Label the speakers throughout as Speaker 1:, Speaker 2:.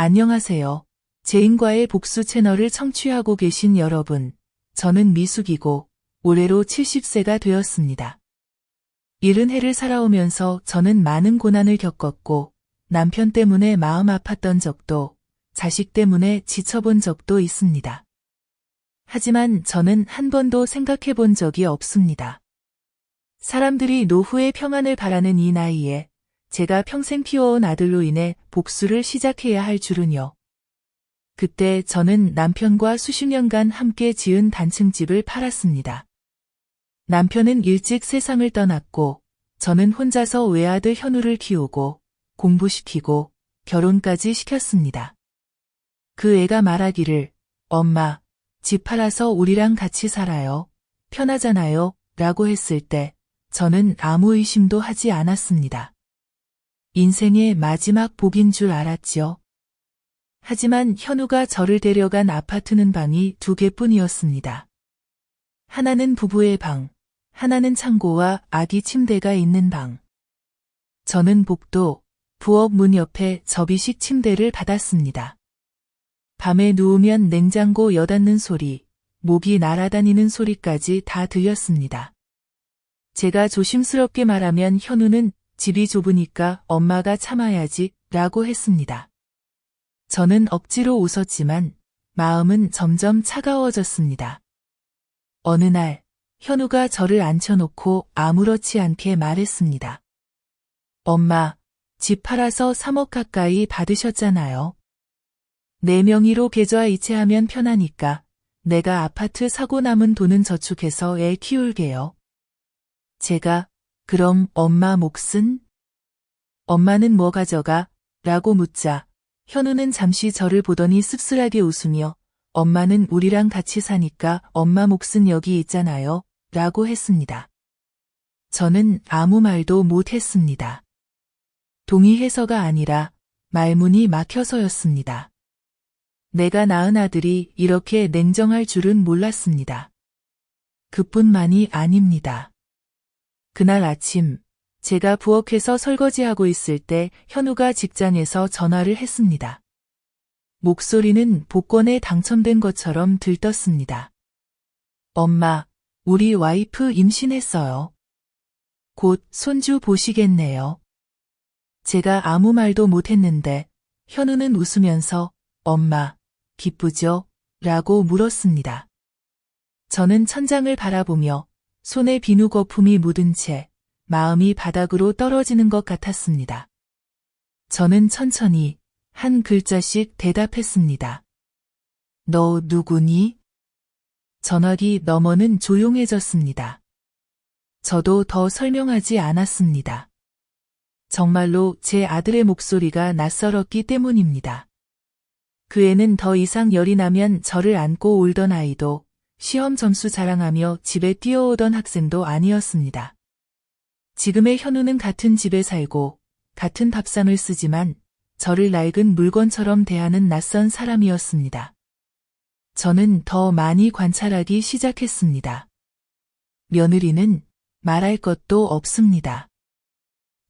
Speaker 1: 안녕하세요. 제인과의 복수 채널을 청취하고 계신 여러분, 저는 미숙이고 올해로 70세가 되었습니다. 70해를 살아오면서 저는 많은 고난을 겪었고 남편 때문에 마음 아팠던 적도 자식 때문에 지쳐본 적도 있습니다. 하지만 저는 한 번도 생각해 본 적이 없습니다. 사람들이 노후의 평안을 바라는 이 나이에 제가 평생 키워온 아들로 인해 복수를 시작해야 할 줄은요. 그때 저는 남편과 수십 년간 함께 지은 단층집을 팔았습니다. 남편은 일찍 세상을 떠났고 저는 혼자서 외아들 현우를 키우고 공부시키고 결혼까지 시켰습니다. 그 애가 말하기를 엄마, 집 팔아서 우리랑 같이 살아요. 편하잖아요. 라고 했을 때 저는 아무 의심도 하지 않았습니다. 인생의 마지막 복인 줄 알았지요. 하지만 현우가 저를 데려간 아파트는 방이 2개뿐이었습니다. 하나는 부부의 방, 하나는 창고와 아기 침대가 있는 방. 저는 복도, 부엌 문 옆에 접이식 침대를 받았습니다. 밤에 누우면 냉장고 여닫는 소리, 모기 날아다니는 소리까지 다 들렸습니다. 제가 조심스럽게 말하면 현우는 집이 좁으니까 엄마가 참아야지 라고 했습니다. 저는 억지로 웃었지만 마음은 점점 차가워졌습니다. 어느 날 현우가 저를 앉혀놓고 아무렇지 않게 말했습니다. 엄마, 집 팔아서 3억 가까이 받으셨잖아요. 내 명의로 계좌 이체하면 편하니까 내가 아파트 사고 남은 돈은 저축해서 애 키울게요. 제가 그럼 엄마 몫은? 엄마는 뭐 가져가? 라고 묻자 현우는 잠시 저를 보더니 씁쓸하게 웃으며 엄마는 우리랑 같이 사니까 엄마 몫은 여기 있잖아요. 라고 했습니다. 저는 아무 말도 못했습니다. 동의해서가 아니라 말문이 막혀서였습니다. 내가 낳은 아들이 이렇게 냉정할 줄은 몰랐습니다. 그뿐만이 아닙니다. 그날 아침 제가 부엌에서 설거지하고 있을 때 현우가 직장에서 전화를 했습니다. 목소리는 복권에 당첨된 것처럼 들떴습니다. 엄마, 우리 와이프 임신했어요. 곧 손주 보시겠네요. 제가 아무 말도 못했는데 현우는 웃으면서 엄마, 기쁘죠? 라고 물었습니다. 저는 천장을 바라보며 손에 비누 거품이 묻은 채 마음이 바닥으로 떨어지는 것 같았습니다. 저는 천천히 한 글자씩 대답했습니다. 너 누구니? 전화기 너머는 조용해졌습니다. 저도 더 설명하지 않았습니다. 정말로 제 아들의 목소리가 낯설었기 때문입니다. 그 애는 더 이상 열이 나면 저를 안고 울던 아이도 시험 점수 자랑하며 집에 뛰어오던 학생도 아니었습니다. 지금의 현우는 같은 집에 살고 같은 밥상을 쓰지만 저를 낡은 물건처럼 대하는 낯선 사람이었습니다. 저는 더 많이 관찰하기 시작했습니다. 며느리는 말할 것도 없습니다.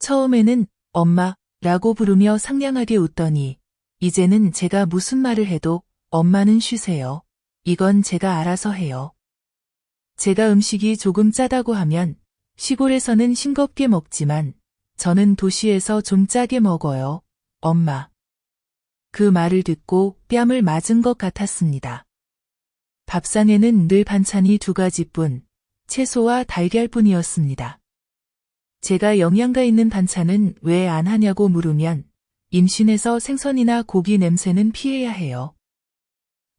Speaker 1: 처음에는 엄마라고 부르며 상냥하게 웃더니 이제는 제가 무슨 말을 해도 엄마는 쉬세요. 이건 제가 알아서 해요. 제가 음식이 조금 짜다고 하면 시골에서는 싱겁게 먹지만 저는 도시에서 좀 짜게 먹어요. 엄마. 그 말을 듣고 뺨을 맞은 것 같았습니다. 밥상에는 늘 반찬이 2가지뿐, 채소와 달걀뿐이었습니다. 제가 영양가 있는 반찬은 왜 안 하냐고 물으면 임신해서 생선이나 고기 냄새는 피해야 해요.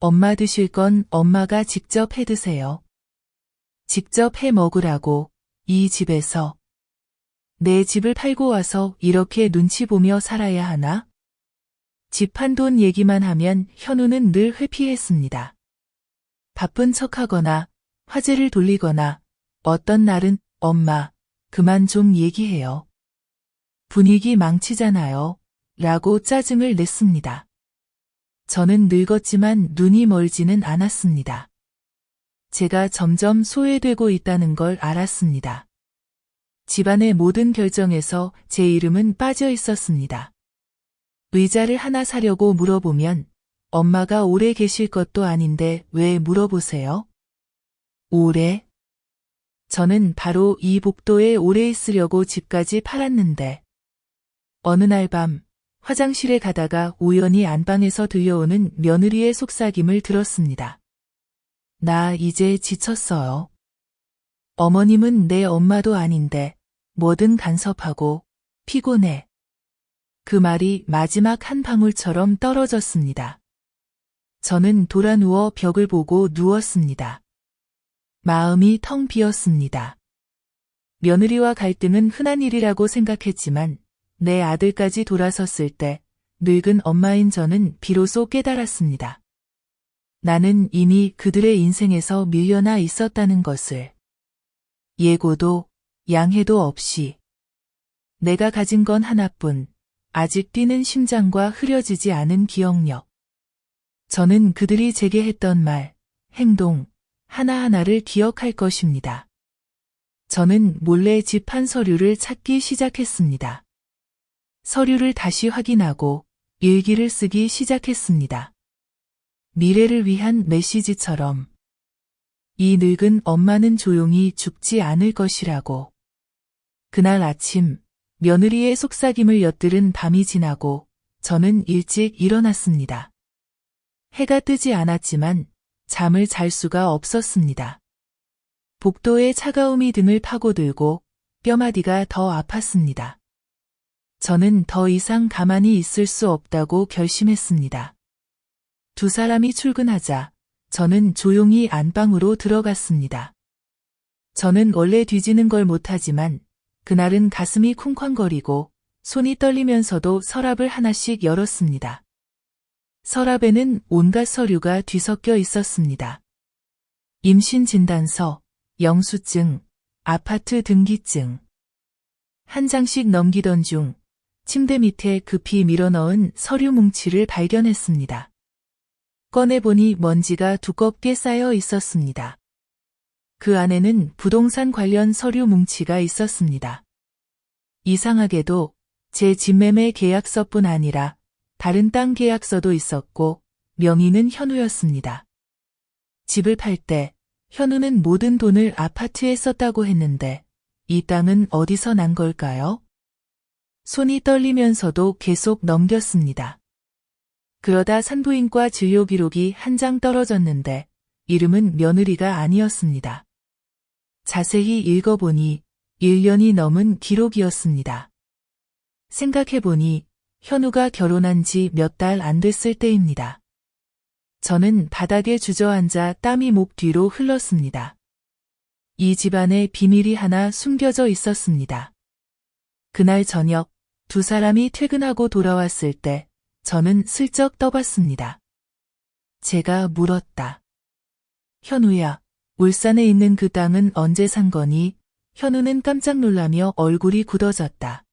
Speaker 1: 엄마 드실 건 엄마가 직접 해 드세요. 직접 해 먹으라고, 이 집에서. 내 집을 팔고 와서 이렇게 눈치 보며 살아야 하나? 집 판 돈 얘기만 하면 현우는 늘 회피했습니다. 바쁜 척하거나 화제를 돌리거나 어떤 날은 엄마, 그만 좀 얘기해요. 분위기 망치잖아요. 라고 짜증을 냈습니다. 저는 늙었지만 눈이 멀지는 않았습니다. 제가 점점 소외되고 있다는 걸 알았습니다. 집안의 모든 결정에서 제 이름은 빠져 있었습니다. 의자를 하나 사려고 물어보면 엄마가 오래 계실 것도 아닌데 왜 물어보세요? 오래? 저는 바로 이 복도에 오래 있으려고 집까지 팔았는데. 어느 날 밤 화장실에 가다가 우연히 안방에서 들려오는 며느리의 속삭임을 들었습니다. 나 이제 지쳤어요. 어머님은 내 엄마도 아닌데 뭐든 간섭하고 피곤해. 그 말이 마지막 한 방울처럼 떨어졌습니다. 저는 돌아 누워 벽을 보고 누웠습니다. 마음이 텅 비었습니다. 며느리와 갈등은 흔한 일이라고 생각했지만 내 아들까지 돌아섰을 때 늙은 엄마인 저는 비로소 깨달았습니다. 나는 이미 그들의 인생에서 밀려나 있었다는 것을. 예고도 양해도 없이. 내가 가진 건 하나뿐, 아직 뛰는 심장과 흐려지지 않은 기억력. 저는 그들이 제게 했던 말, 행동, 하나하나를 기억할 것입니다. 저는 몰래 집 한 서류를 찾기 시작했습니다. 서류를 다시 확인하고 일기를 쓰기 시작했습니다. 미래를 위한 메시지처럼. 이 늙은 엄마는 조용히 죽지 않을 것이라고. 그날 아침 며느리의 속삭임을 엿들은 밤이 지나고 저는 일찍 일어났습니다. 해가 뜨지 않았지만 잠을 잘 수가 없었습니다. 복도의 차가움이 등을 파고들고 뼈마디가 더 아팠습니다. 저는 더 이상 가만히 있을 수 없다고 결심했습니다. 두 사람이 출근하자 저는 조용히 안방으로 들어갔습니다. 저는 원래 뒤지는 걸 못하지만 그날은 가슴이 쿵쾅거리고 손이 떨리면서도 서랍을 하나씩 열었습니다. 서랍에는 온갖 서류가 뒤섞여 있었습니다. 임신 진단서, 영수증, 아파트 등기증. 한 장씩 넘기던 중 침대 밑에 급히 밀어넣은 서류 뭉치를 발견했습니다. 꺼내보니 먼지가 두껍게 쌓여 있었습니다. 그 안에는 부동산 관련 서류 뭉치가 있었습니다. 이상하게도 제 집매매 계약서뿐 아니라 다른 땅 계약서도 있었고 명의는 현우였습니다. 집을 팔 때 현우는 모든 돈을 아파트에 썼다고 했는데 이 땅은 어디서 난 걸까요? 손이 떨리면서도 계속 넘겼습니다. 그러다 산부인과 진료 기록이 한 장 떨어졌는데 이름은 며느리가 아니었습니다. 자세히 읽어보니 1년이 넘은 기록이었습니다. 생각해보니 현우가 결혼한 지 몇 달 안 됐을 때입니다. 저는 바닥에 주저앉아 땀이 목 뒤로 흘렀습니다. 이 집안에 비밀이 하나 숨겨져 있었습니다. 그날 저녁 두 사람이 퇴근하고 돌아왔을 때 저는 슬쩍 떠봤습니다. 제가 물었다. 현우야, 울산에 있는 그 땅은 언제 산 거니? 현우는 깜짝 놀라며 얼굴이 굳어졌다.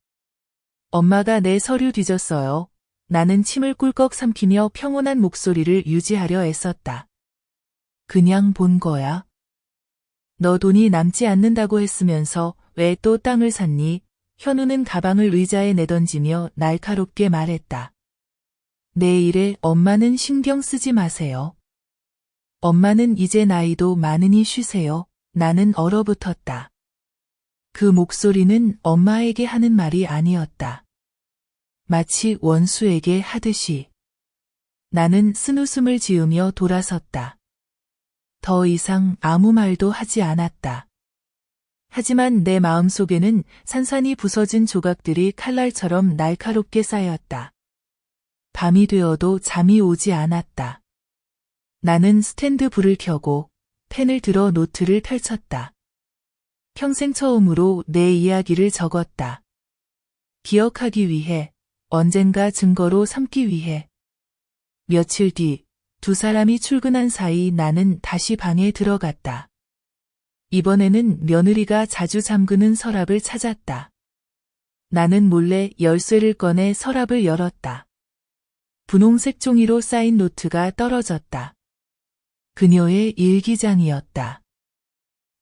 Speaker 1: 엄마가 내 서류 뒤졌어요. 나는 침을 꿀꺽 삼키며 평온한 목소리를 유지하려 애썼다. 그냥 본 거야? 너 돈이 남지 않는다고 했으면서 왜 또 땅을 샀니? 현우는 가방을 의자에 내던지며 날카롭게 말했다. 내 일에 엄마는 신경 쓰지 마세요. 엄마는 이제 나이도 많으니 쉬세요. 나는 얼어붙었다. 그 목소리는 엄마에게 하는 말이 아니었다. 마치 원수에게 하듯이. 나는 쓴웃음을 지으며 돌아섰다. 더 이상 아무 말도 하지 않았다. 하지만 내 마음속에는 산산이 부서진 조각들이 칼날처럼 날카롭게 쌓였다. 밤이 되어도 잠이 오지 않았다. 나는 스탠드 불을 켜고 펜을 들어 노트를 펼쳤다. 평생 처음으로 내 이야기를 적었다. 기억하기 위해, 언젠가 증거로 삼기 위해. 며칠 뒤 두 사람이 출근한 사이 나는 다시 방에 들어갔다. 이번에는 며느리가 자주 잠그는 서랍을 찾았다. 나는 몰래 열쇠를 꺼내 서랍을 열었다. 분홍색 종이로 쌓인 노트가 떨어졌다. 그녀의 일기장이었다.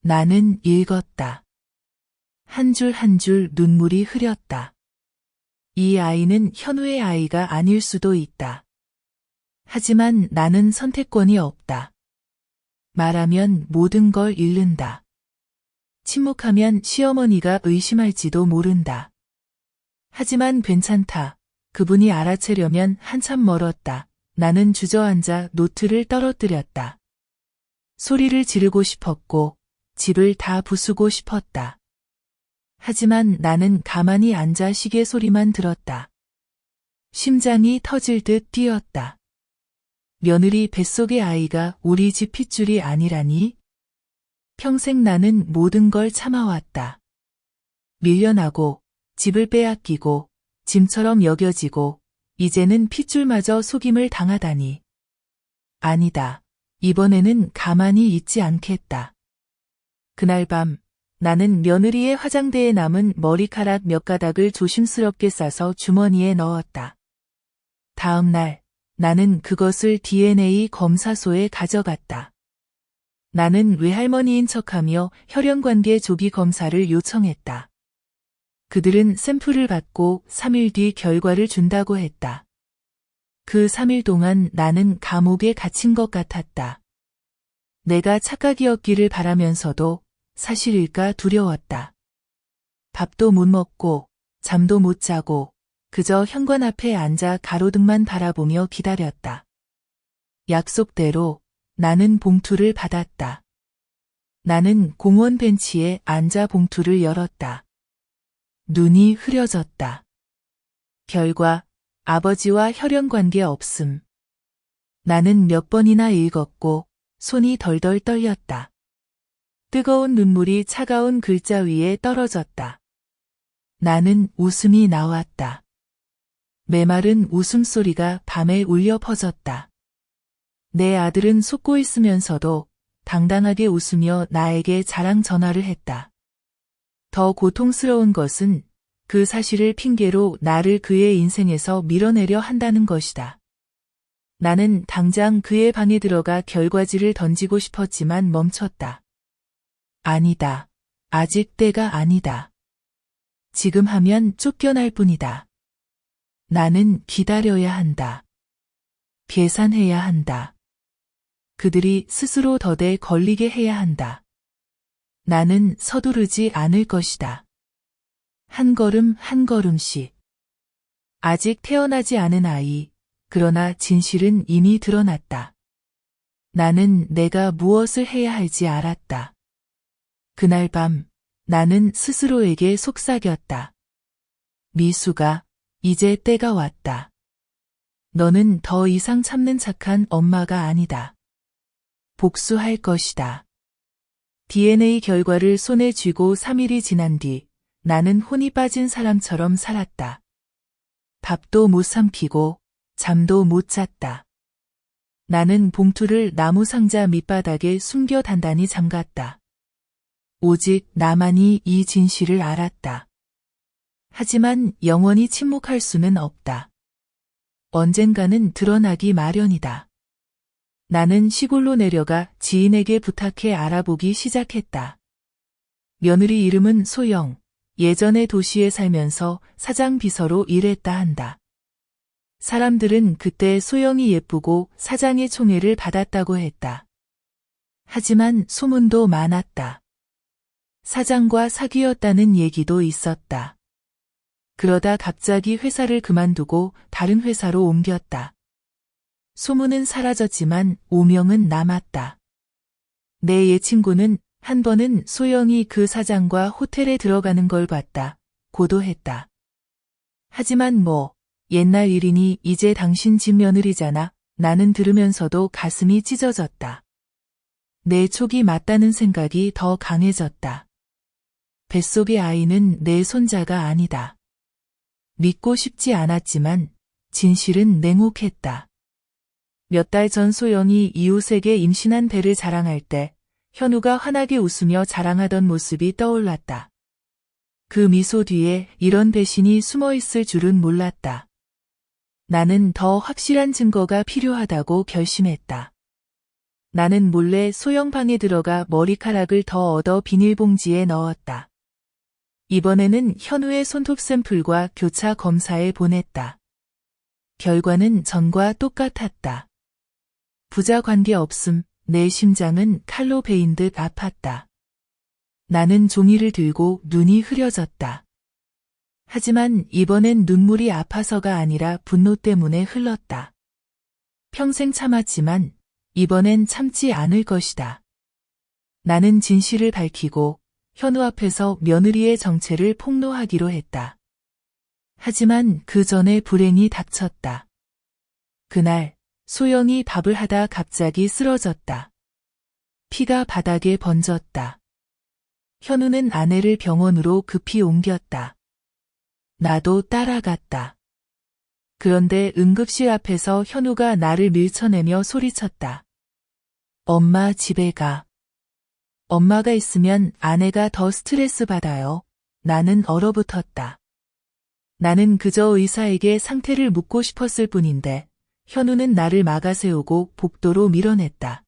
Speaker 1: 나는 읽었다. 한 줄 한 줄 눈물이 흐렸다. 이 아이는 현우의 아이가 아닐 수도 있다. 하지만 나는 선택권이 없다. 말하면 모든 걸 잃는다. 침묵하면 시어머니가 의심할지도 모른다. 하지만 괜찮다. 그분이 알아채려면 한참 멀었다. 나는 주저앉아 노트를 떨어뜨렸다. 소리를 지르고 싶었고 집을 다 부수고 싶었다. 하지만 나는 가만히 앉아 시계 소리만 들었다. 심장이 터질 듯 뛰었다. 며느리 뱃속의 아이가 우리 집 핏줄이 아니라니? 평생 나는 모든 걸 참아왔다. 밀려나고 집을 빼앗기고 짐처럼 여겨지고 이제는 핏줄마저 속임을 당하다니. 아니다. 이번에는 가만히 있지 않겠다. 그날 밤 나는 며느리의 화장대에 남은 머리카락 몇 가닥을 조심스럽게 싸서 주머니에 넣었다. 다음 날 나는 그것을 DNA 검사소에 가져갔다. 나는 외할머니인 척하며 혈연관계 조기 검사를 요청했다. 그들은 샘플을 받고 3일 뒤 결과를 준다고 했다. 그 3일 동안 나는 감옥에 갇힌 것 같았다. 내가 착각이었기를 바라면서도 사실일까 두려웠다. 밥도 못 먹고 잠도 못 자고 그저 현관 앞에 앉아 가로등만 바라보며 기다렸다. 약속대로 나는 봉투를 받았다. 나는 공원 벤치에 앉아 봉투를 열었다. 눈이 흐려졌다. 결과 아버지와 혈연관계 없음. 나는 몇 번이나 읽었고 손이 덜덜 떨렸다. 뜨거운 눈물이 차가운 글자 위에 떨어졌다. 나는 웃음이 나왔다. 메마른 웃음소리가 밤에 울려 퍼졌다. 내 아들은 속고 있으면서도 당당하게 웃으며 나에게 자랑 전화를 했다. 더 고통스러운 것은 그 사실을 핑계로 나를 그의 인생에서 밀어내려 한다는 것이다. 나는 당장 그의 방에 들어가 결과지를 던지고 싶었지만 멈췄다. 아니다. 아직 때가 아니다. 지금 하면 쫓겨날 뿐이다. 나는 기다려야 한다. 계산해야 한다. 그들이 스스로 덫에 걸리게 해야 한다. 나는 서두르지 않을 것이다. 한 걸음 한 걸음씩. 아직 태어나지 않은 아이, 그러나 진실은 이미 드러났다. 나는 내가 무엇을 해야 할지 알았다. 그날 밤 나는 스스로에게 속삭였다. 미수가, 이제 때가 왔다. 너는 더 이상 참는 착한 엄마가 아니다. 복수할 것이다. DNA 결과를 손에 쥐고 3일이 지난 뒤 나는 혼이 빠진 사람처럼 살았다. 밥도 못 삼키고 잠도 못 잤다. 나는 봉투를 나무 상자 밑바닥에 숨겨 단단히 잠갔다. 오직 나만이 이 진실을 알았다. 하지만 영원히 침묵할 수는 없다. 언젠가는 드러나기 마련이다. 나는 시골로 내려가 지인에게 부탁해 알아보기 시작했다. 며느리 이름은 소영, 예전에 도시에 살면서 사장 비서로 일했다 한다. 사람들은 그때 소영이 예쁘고 사장의 총애를 받았다고 했다. 하지만 소문도 많았다. 사장과 사귀었다는 얘기도 있었다. 그러다 갑자기 회사를 그만두고 다른 회사로 옮겼다. 소문은 사라졌지만 오명은 남았다. 내 예친구는 한 번은 소영이 그 사장과 호텔에 들어가는 걸 봤다. 고도했다. 하지만 옛날 일이니 이제 당신 집 며느리잖아. 나는 들으면서도 가슴이 찢어졌다. 내 촉이 맞다는 생각이 더 강해졌다. 뱃속의 아이는 내 손자가 아니다. 믿고 싶지 않았지만 진실은 냉혹했다. 몇 달 전 소영이 이웃에게 임신한 배를 자랑할 때 현우가 환하게 웃으며 자랑하던 모습이 떠올랐다. 그 미소 뒤에 이런 배신이 숨어 있을 줄은 몰랐다. 나는 더 확실한 증거가 필요하다고 결심했다. 나는 몰래 소영 방에 들어가 머리카락을 더 얻어 비닐봉지에 넣었다. 이번에는 현우의 손톱 샘플과 교차 검사에 보냈다. 결과는 전과 똑같았다. 부자 관계없음, 내 심장은 칼로 베인 듯 아팠다. 나는 종이를 들고 눈이 흐려졌다. 하지만 이번엔 눈물이 아파서가 아니라 분노 때문에 흘렀다. 평생 참았지만 이번엔 참지 않을 것이다. 나는 진실을 밝히고 현우 앞에서 며느리의 정체를 폭로하기로 했다. 하지만 그 전에 불행이 닥쳤다. 그날 소영이 밥을 하다 갑자기 쓰러졌다. 피가 바닥에 번졌다. 현우는 아내를 병원으로 급히 옮겼다. 나도 따라갔다. 그런데 응급실 앞에서 현우가 나를 밀쳐내며 소리쳤다. 엄마 집에 가. 엄마가 있으면 아내가 더 스트레스 받아요. 나는 얼어붙었다. 나는 그저 의사에게 상태를 묻고 싶었을 뿐인데 현우는 나를 막아세우고 복도로 밀어냈다.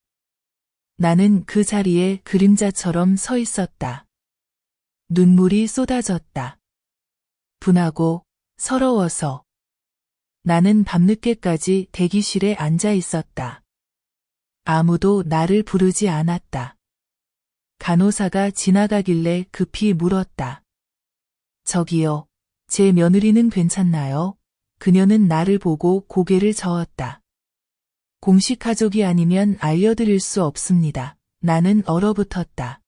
Speaker 1: 나는 그 자리에 그림자처럼 서 있었다. 눈물이 쏟아졌다. 분하고 서러워서. 나는 밤늦게까지 대기실에 앉아 있었다. 아무도 나를 부르지 않았다. 간호사가 지나가길래 급히 물었다. 저기요, 제 며느리는 괜찮나요? 그녀는 나를 보고 고개를 저었다. 공식 가족이 아니면 알려드릴 수 없습니다. 나는 얼어붙었다.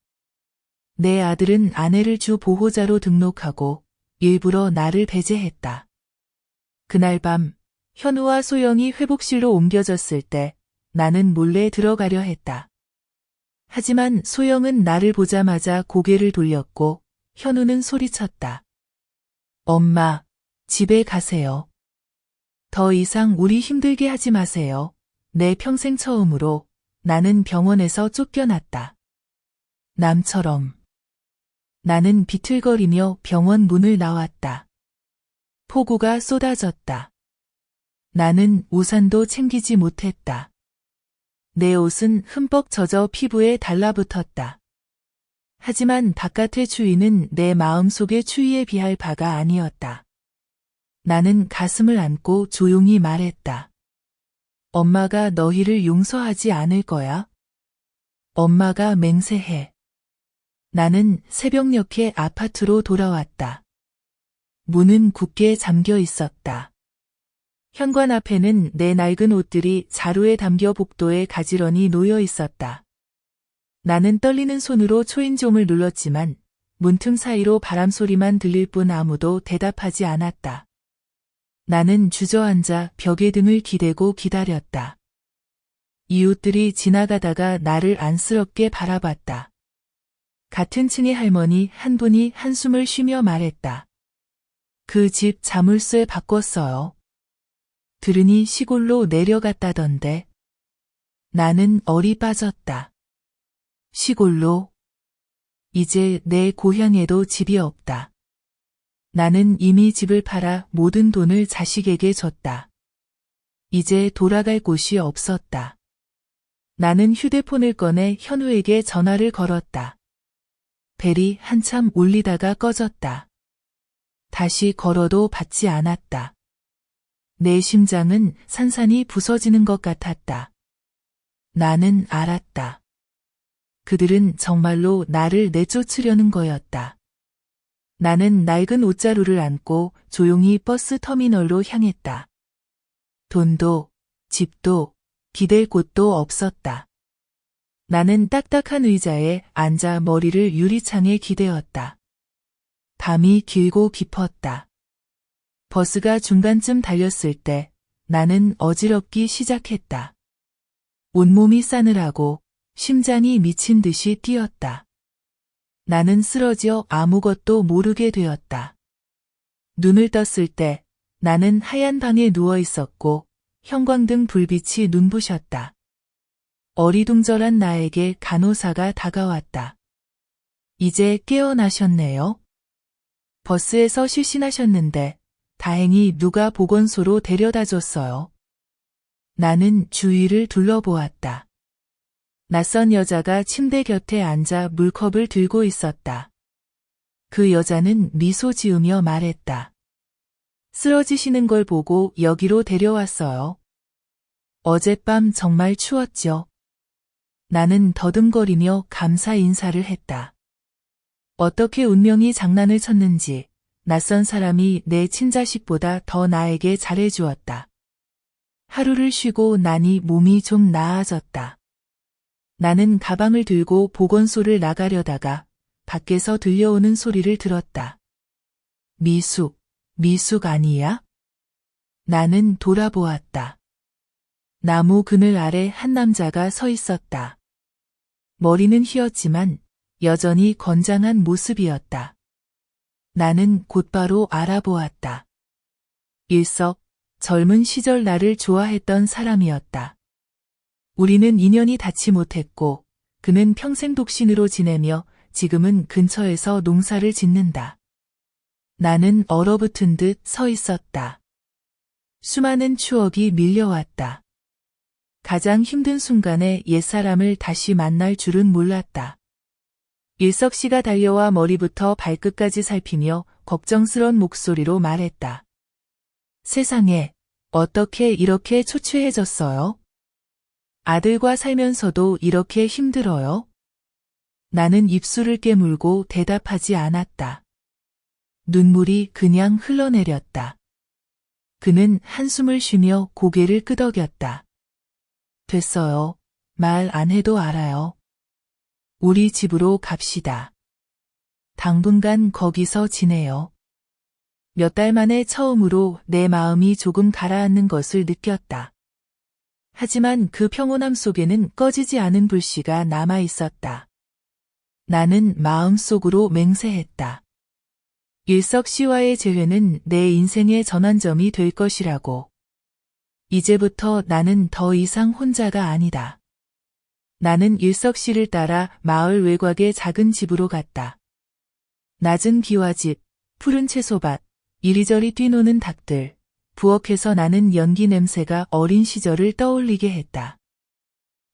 Speaker 1: 내 아들은 아내를 주 보호자로 등록하고 일부러 나를 배제했다. 그날 밤 현우와 소영이 회복실로 옮겨졌을 때 나는 몰래 들어가려 했다. 하지만 소영은 나를 보자마자 고개를 돌렸고 현우는 소리쳤다. 엄마, 집에 가세요. 더 이상 우리 힘들게 하지 마세요. 내 평생 처음으로 나는 병원에서 쫓겨났다. 남처럼. 나는 비틀거리며 병원 문을 나왔다. 폭우가 쏟아졌다. 나는 우산도 챙기지 못했다. 내 옷은 흠뻑 젖어 피부에 달라붙었다. 하지만 바깥의 추위는 내 마음속의 추위에 비할 바가 아니었다. 나는 가슴을 안고 조용히 말했다. 엄마가 너희를 용서하지 않을 거야? 엄마가 맹세해. 나는 새벽녘에 아파트로 돌아왔다. 문은 굳게 잠겨 있었다. 현관 앞에는 내 낡은 옷들이 자루에 담겨 복도에 가지런히 놓여 있었다. 나는 떨리는 손으로 초인종을 눌렀지만 문틈 사이로 바람소리만 들릴 뿐 아무도 대답하지 않았다. 나는 주저앉아 벽에 등을 기대고 기다렸다. 이웃들이 지나가다가 나를 안쓰럽게 바라봤다. 같은 층의 할머니 한 분이 한숨을 쉬며 말했다. 그 집 자물쇠 바꿨어요. 들으니 시골로 내려갔다던데. 나는 얼이 빠졌다. 시골로? 이제 내 고향에도 집이 없다. 나는 이미 집을 팔아 모든 돈을 자식에게 줬다. 이제 돌아갈 곳이 없었다. 나는 휴대폰을 꺼내 현우에게 전화를 걸었다. 벨이 한참 울리다가 꺼졌다. 다시 걸어도 받지 않았다. 내 심장은 산산이 부서지는 것 같았다. 나는 알았다. 그들은 정말로 나를 내쫓으려는 거였다. 나는 낡은 옷자루를 안고 조용히 버스 터미널로 향했다. 돈도, 집도, 기댈 곳도 없었다. 나는 딱딱한 의자에 앉아 머리를 유리창에 기대었다. 밤이 길고 깊었다. 버스가 중간쯤 달렸을 때 나는 어지럽기 시작했다. 온몸이 싸늘하고 심장이 미친 듯이 뛰었다. 나는 쓰러져 아무것도 모르게 되었다. 눈을 떴을 때 나는 하얀 방에 누워 있었고 형광등 불빛이 눈부셨다. 어리둥절한 나에게 간호사가 다가왔다. 이제 깨어나셨네요. 버스에서 실신하셨는데 다행히 누가 보건소로 데려다 줬어요. 나는 주위를 둘러보았다. 낯선 여자가 침대 곁에 앉아 물컵을 들고 있었다. 그 여자는 미소 지으며 말했다. 쓰러지시는 걸 보고 여기로 데려왔어요. 어젯밤 정말 추웠죠. 나는 더듬거리며 감사 인사를 했다. 어떻게 운명이 장난을 쳤는지 낯선 사람이 내 친자식보다 더 나에게 잘해주었다. 하루를 쉬고 나니 몸이 좀 나아졌다. 나는 가방을 들고 보건소를 나가려다가 밖에서 들려오는 소리를 들었다. 미숙, 미숙 아니야? 나는 돌아보았다. 나무 그늘 아래 한 남자가 서 있었다. 머리는 휘었지만 여전히 건장한 모습이었다. 나는 곧바로 알아보았다. 일석, 젊은 시절 나를 좋아했던 사람이었다. 우리는 인연이 닿지 못했고 그는 평생 독신으로 지내며 지금은 근처에서 농사를 짓는다. 나는 얼어붙은 듯 서 있었다. 수많은 추억이 밀려왔다. 가장 힘든 순간에 옛사람을 다시 만날 줄은 몰랐다. 일석 씨가 달려와 머리부터 발끝까지 살피며 걱정스런 목소리로 말했다. 세상에, 어떻게 이렇게 초췌해졌어요? 아들과 살면서도 이렇게 힘들어요? 나는 입술을 깨물고 대답하지 않았다. 눈물이 그냥 흘러내렸다. 그는 한숨을 쉬며 고개를 끄덕였다. 됐어요. 말 안 해도 알아요. 우리 집으로 갑시다. 당분간 거기서 지내요. 몇 달 만에 처음으로 내 마음이 조금 가라앉는 것을 느꼈다. 하지만 그 평온함 속에는 꺼지지 않은 불씨가 남아 있었다. 나는 마음속으로 맹세했다. 일석 씨와의 재회는 내 인생의 전환점이 될 것이라고. 이제부터 나는 더 이상 혼자가 아니다. 나는 일석 씨를 따라 마을 외곽의 작은 집으로 갔다. 낮은 기와집, 푸른 채소밭, 이리저리 뛰노는 닭들, 부엌에서 나는 연기 냄새가 어린 시절을 떠올리게 했다.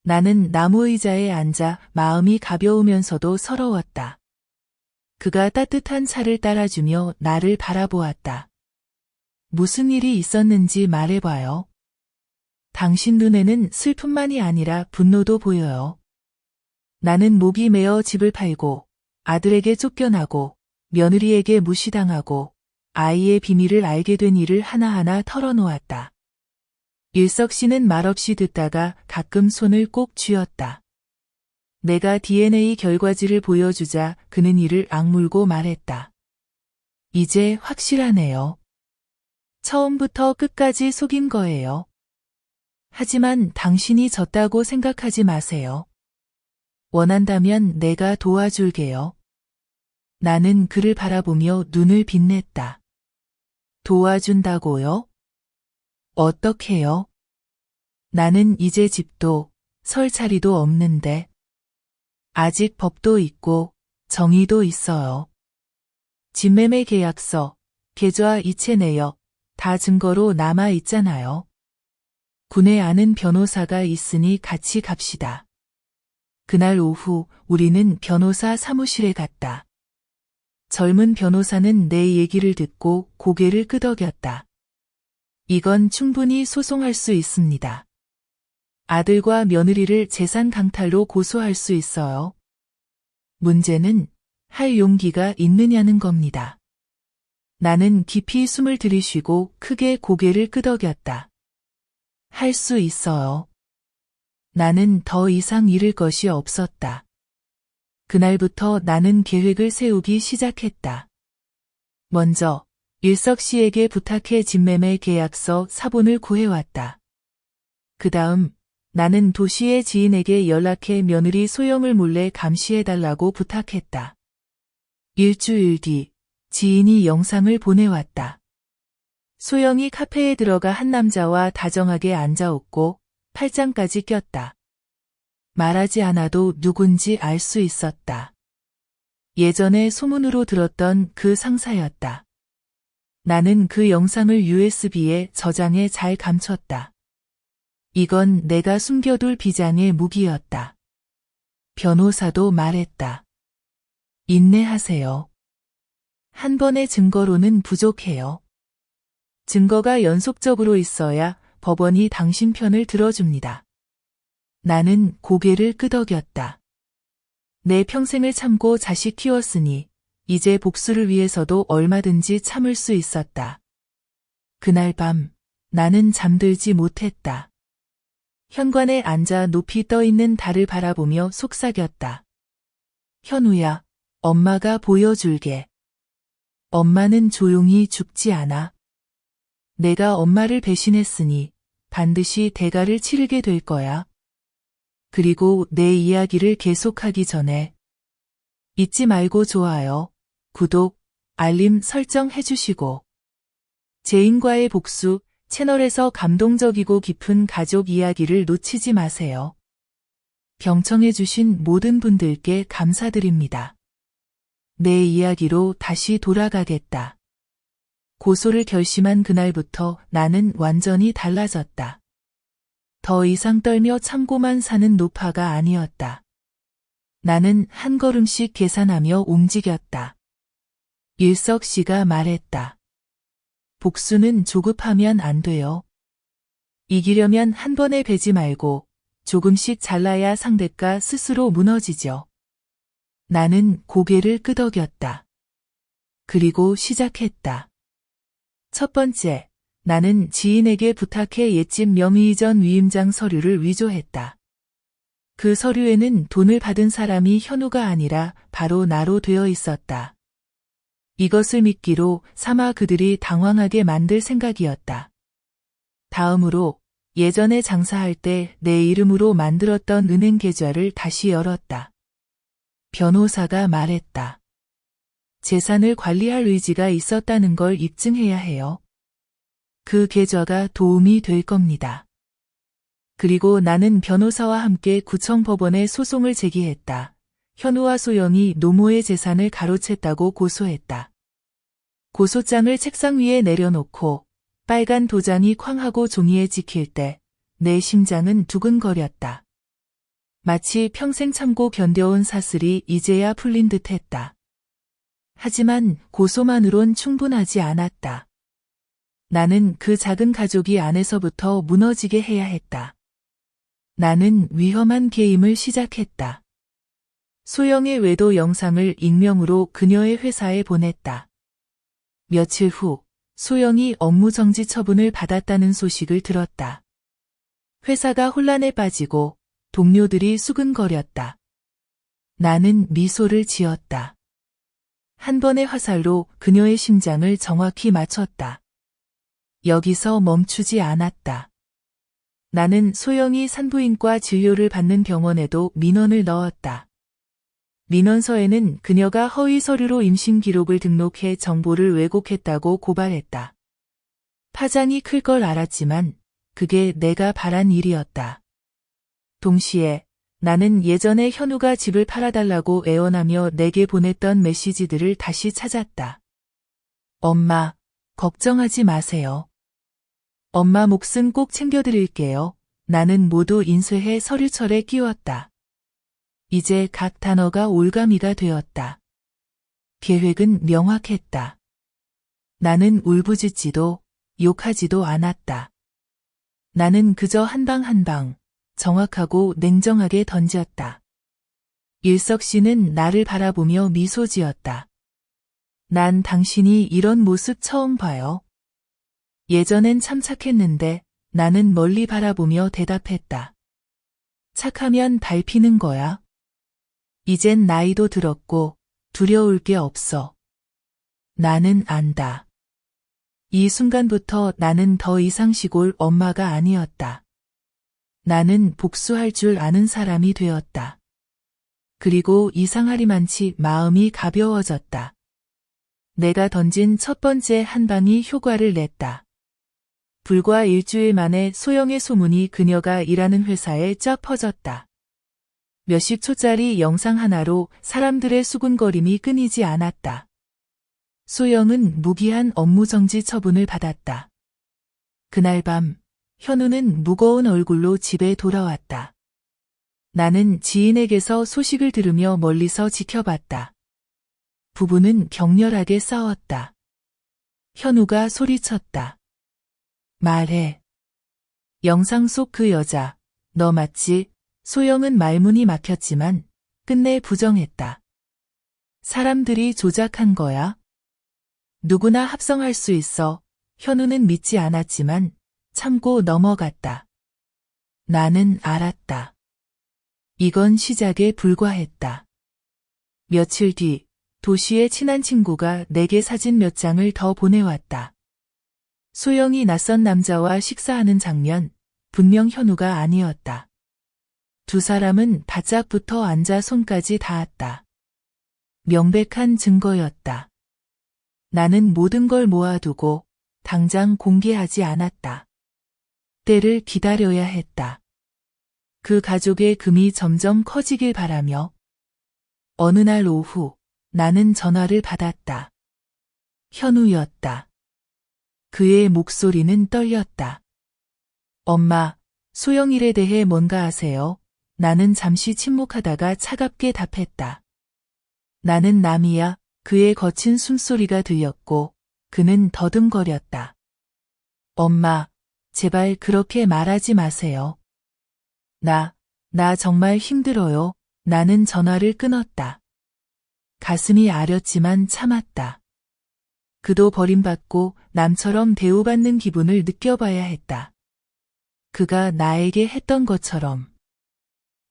Speaker 1: 나는 나무 의자에 앉아 마음이 가벼우면서도 서러웠다. 그가 따뜻한 차를 따라주며 나를 바라보았다. 무슨 일이 있었는지 말해봐요. 당신 눈에는 슬픔만이 아니라 분노도 보여요. 나는 목이 메어 집을 팔고 아들에게 쫓겨나고 며느리에게 무시당하고 아이의 비밀을 알게 된 일을 하나하나 털어놓았다. 일석 씨는 말없이 듣다가 가끔 손을 꼭 쥐었다. 내가 DNA 결과지를 보여주자 그는 이를 악물고 말했다. 이제 확실하네요. 처음부터 끝까지 속인 거예요. 하지만 당신이 졌다고 생각하지 마세요. 원한다면 내가 도와줄게요. 나는 그를 바라보며 눈을 빛냈다. 도와준다고요? 어떻게요? 나는 이제 집도 설 자리도 없는데. 아직 법도 있고 정의도 있어요. 집매매 계약서, 계좌 이체 내역 다 증거로 남아 있잖아요. 군에 아는 변호사가 있으니 같이 갑시다. 그날 오후 우리는 변호사 사무실에 갔다. 젊은 변호사는 내 얘기를 듣고 고개를 끄덕였다. 이건 충분히 소송할 수 있습니다. 아들과 며느리를 재산 강탈로 고소할 수 있어요. 문제는 할 용기가 있느냐는 겁니다. 나는 깊이 숨을 들이쉬고 크게 고개를 끄덕였다. 할 수 있어요. 나는 더 이상 잃을 것이 없었다. 그날부터 나는 계획을 세우기 시작했다. 먼저 일석 씨에게 부탁해 집매매 계약서 사본을 구해왔다. 그 다음 나는 도시의 지인에게 연락해 며느리 소영을 몰래 감시해달라고 부탁했다. 일주일 뒤 지인이 영상을 보내왔다. 소영이 카페에 들어가 한 남자와 다정하게 앉아 웃고 팔짱까지 꼈다. 말하지 않아도 누군지 알 수 있었다. 예전에 소문으로 들었던 그 상사였다. 나는 그 영상을 USB에 저장해 잘 감췄다. 이건 내가 숨겨둘 비장의 무기였다. 변호사도 말했다. 인내하세요. 한 번의 증거로는 부족해요. 증거가 연속적으로 있어야 법원이 당신 편을 들어줍니다. 나는 고개를 끄덕였다. 내 평생을 참고 자식 키웠으니 이제 복수를 위해서도 얼마든지 참을 수 있었다. 그날 밤 나는 잠들지 못했다. 현관에 앉아 높이 떠있는 달을 바라보며 속삭였다. 현우야, 엄마가 보여줄게. 엄마는 조용히 죽지 않아. 내가 엄마를 배신했으니 반드시 대가를 치르게 될 거야. 그리고 내 이야기를 계속하기 전에 잊지 말고 좋아요, 구독, 알림 설정 해주시고 제인과의 복수 채널에서 감동적이고 깊은 가족 이야기를 놓치지 마세요. 경청해주신 모든 분들께 감사드립니다. 내 이야기로 다시 돌아가겠다. 고소를 결심한 그날부터 나는 완전히 달라졌다. 더 이상 떨며 참고만 사는 노파가 아니었다. 나는 한 걸음씩 계산하며 움직였다. 일석 씨가 말했다. 복수는 조급하면 안 돼요. 이기려면 한 번에 베지 말고 조금씩 잘라야 상대가 스스로 무너지죠. 나는 고개를 끄덕였다. 그리고 시작했다. 첫 번째, 나는 지인에게 부탁해 옛집 명의이전 위임장 서류를 위조했다. 그 서류에는 돈을 받은 사람이 현우가 아니라 바로 나로 되어 있었다. 이것을 믿기로 삼아 그들이 당황하게 만들 생각이었다. 다음으로 예전에 장사할 때 내 이름으로 만들었던 은행 계좌를 다시 열었다. 변호사가 말했다. 재산을 관리할 의지가 있었다는 걸 입증해야 해요. 그 계좌가 도움이 될 겁니다. 그리고 나는 변호사와 함께 구청 법원에 소송을 제기했다. 현우와 소영이 노모의 재산을 가로챘다고 고소했다. 고소장을 책상 위에 내려놓고 빨간 도장이 쾅 하고 종이에 찍힐 때 내 심장은 두근거렸다. 마치 평생 참고 견뎌온 사슬이 이제야 풀린 듯 했다. 하지만 고소만으론 충분하지 않았다. 나는 그 작은 가족이 안에서부터 무너지게 해야 했다. 나는 위험한 게임을 시작했다. 소영의 외도 영상을 익명으로 그녀의 회사에 보냈다. 며칠 후 소영이 업무정지 처분을 받았다는 소식을 들었다. 회사가 혼란에 빠지고 동료들이 수근거렸다. 나는 미소를 지었다. 한 번의 화살로 그녀의 심장을 정확히 맞췄다. 여기서 멈추지 않았다. 나는 소영이 산부인과 진료를 받는 병원에도 민원을 넣었다. 민원서에는 그녀가 허위 서류로 임신 기록을 등록해 정보를 왜곡했다고 고발했다. 파장이 클 걸 알았지만 그게 내가 바란 일이었다. 동시에 나는 예전에 현우가 집을 팔아달라고 애원하며 내게 보냈던 메시지들을 다시 찾았다. 엄마, 걱정하지 마세요. 엄마 몫은 꼭 챙겨드릴게요. 나는 모두 인쇄해 서류철에 끼웠다. 이제 각 단어가 올가미가 되었다. 계획은 명확했다. 나는 울부짖지도 욕하지도 않았다. 나는 그저 한 방 한 방 정확하고 냉정하게 던졌다. 일석 씨는 나를 바라보며 미소 지었다. 난 당신이 이런 모습 처음 봐요. 예전엔 참 착했는데 나는 멀리 바라보며 대답했다. 착하면 밟히는 거야. 이젠 나이도 들었고 두려울 게 없어. 나는 안다. 이 순간부터 나는 더 이상 시골 엄마가 아니었다. 나는 복수할 줄 아는 사람이 되었다. 그리고 이상하리만치 마음이 가벼워졌다. 내가 던진 첫 번째 한 방이 효과를 냈다. 불과 일주일 만에 소영의 소문이 그녀가 일하는 회사에 쫙 퍼졌다. 몇십 초짜리 영상 하나로 사람들의 수군거림이 끊이지 않았다. 소영은 무기한 업무정지 처분을 받았다. 그날 밤 현우는 무거운 얼굴로 집에 돌아왔다. 나는 지인에게서 소식을 들으며 멀리서 지켜봤다. 부부는 격렬하게 싸웠다. 현우가 소리쳤다. 말해. 영상 속 그 여자, 너 맞지? 소영은 말문이 막혔지만 끝내 부정했다. 사람들이 조작한 거야? 누구나 합성할 수 있어. 현우는 믿지 않았지만 참고 넘어갔다. 나는 알았다. 이건 시작에 불과했다. 며칠 뒤 도시의 친한 친구가 내게 사진 몇 장을 더 보내왔다. 소영이 낯선 남자와 식사하는 장면, 분명 현우가 아니었다. 두 사람은 바짝붙어 앉아 손까지 닿았다. 명백한 증거였다. 나는 모든 걸 모아두고 당장 공개하지 않았다. 때를 기다려야 했다. 그 가족의 금이 점점 커지길 바라며 어느 날 오후 나는 전화를 받았다. 현우였다. 그의 목소리는 떨렸다. 엄마, 소영 일에 대해 뭔가 아세요? 나는 잠시 침묵하다가 차갑게 답했다. 나는 남이야. 그의 거친 숨소리가 들렸고 그는 더듬거렸다. 엄마, 제발 그렇게 말하지 마세요. 나 정말 힘들어요. 나는 전화를 끊었다. 가슴이 아렸지만 참았다. 그도 버림받고 남처럼 대우받는 기분을 느껴봐야 했다. 그가 나에게 했던 것처럼.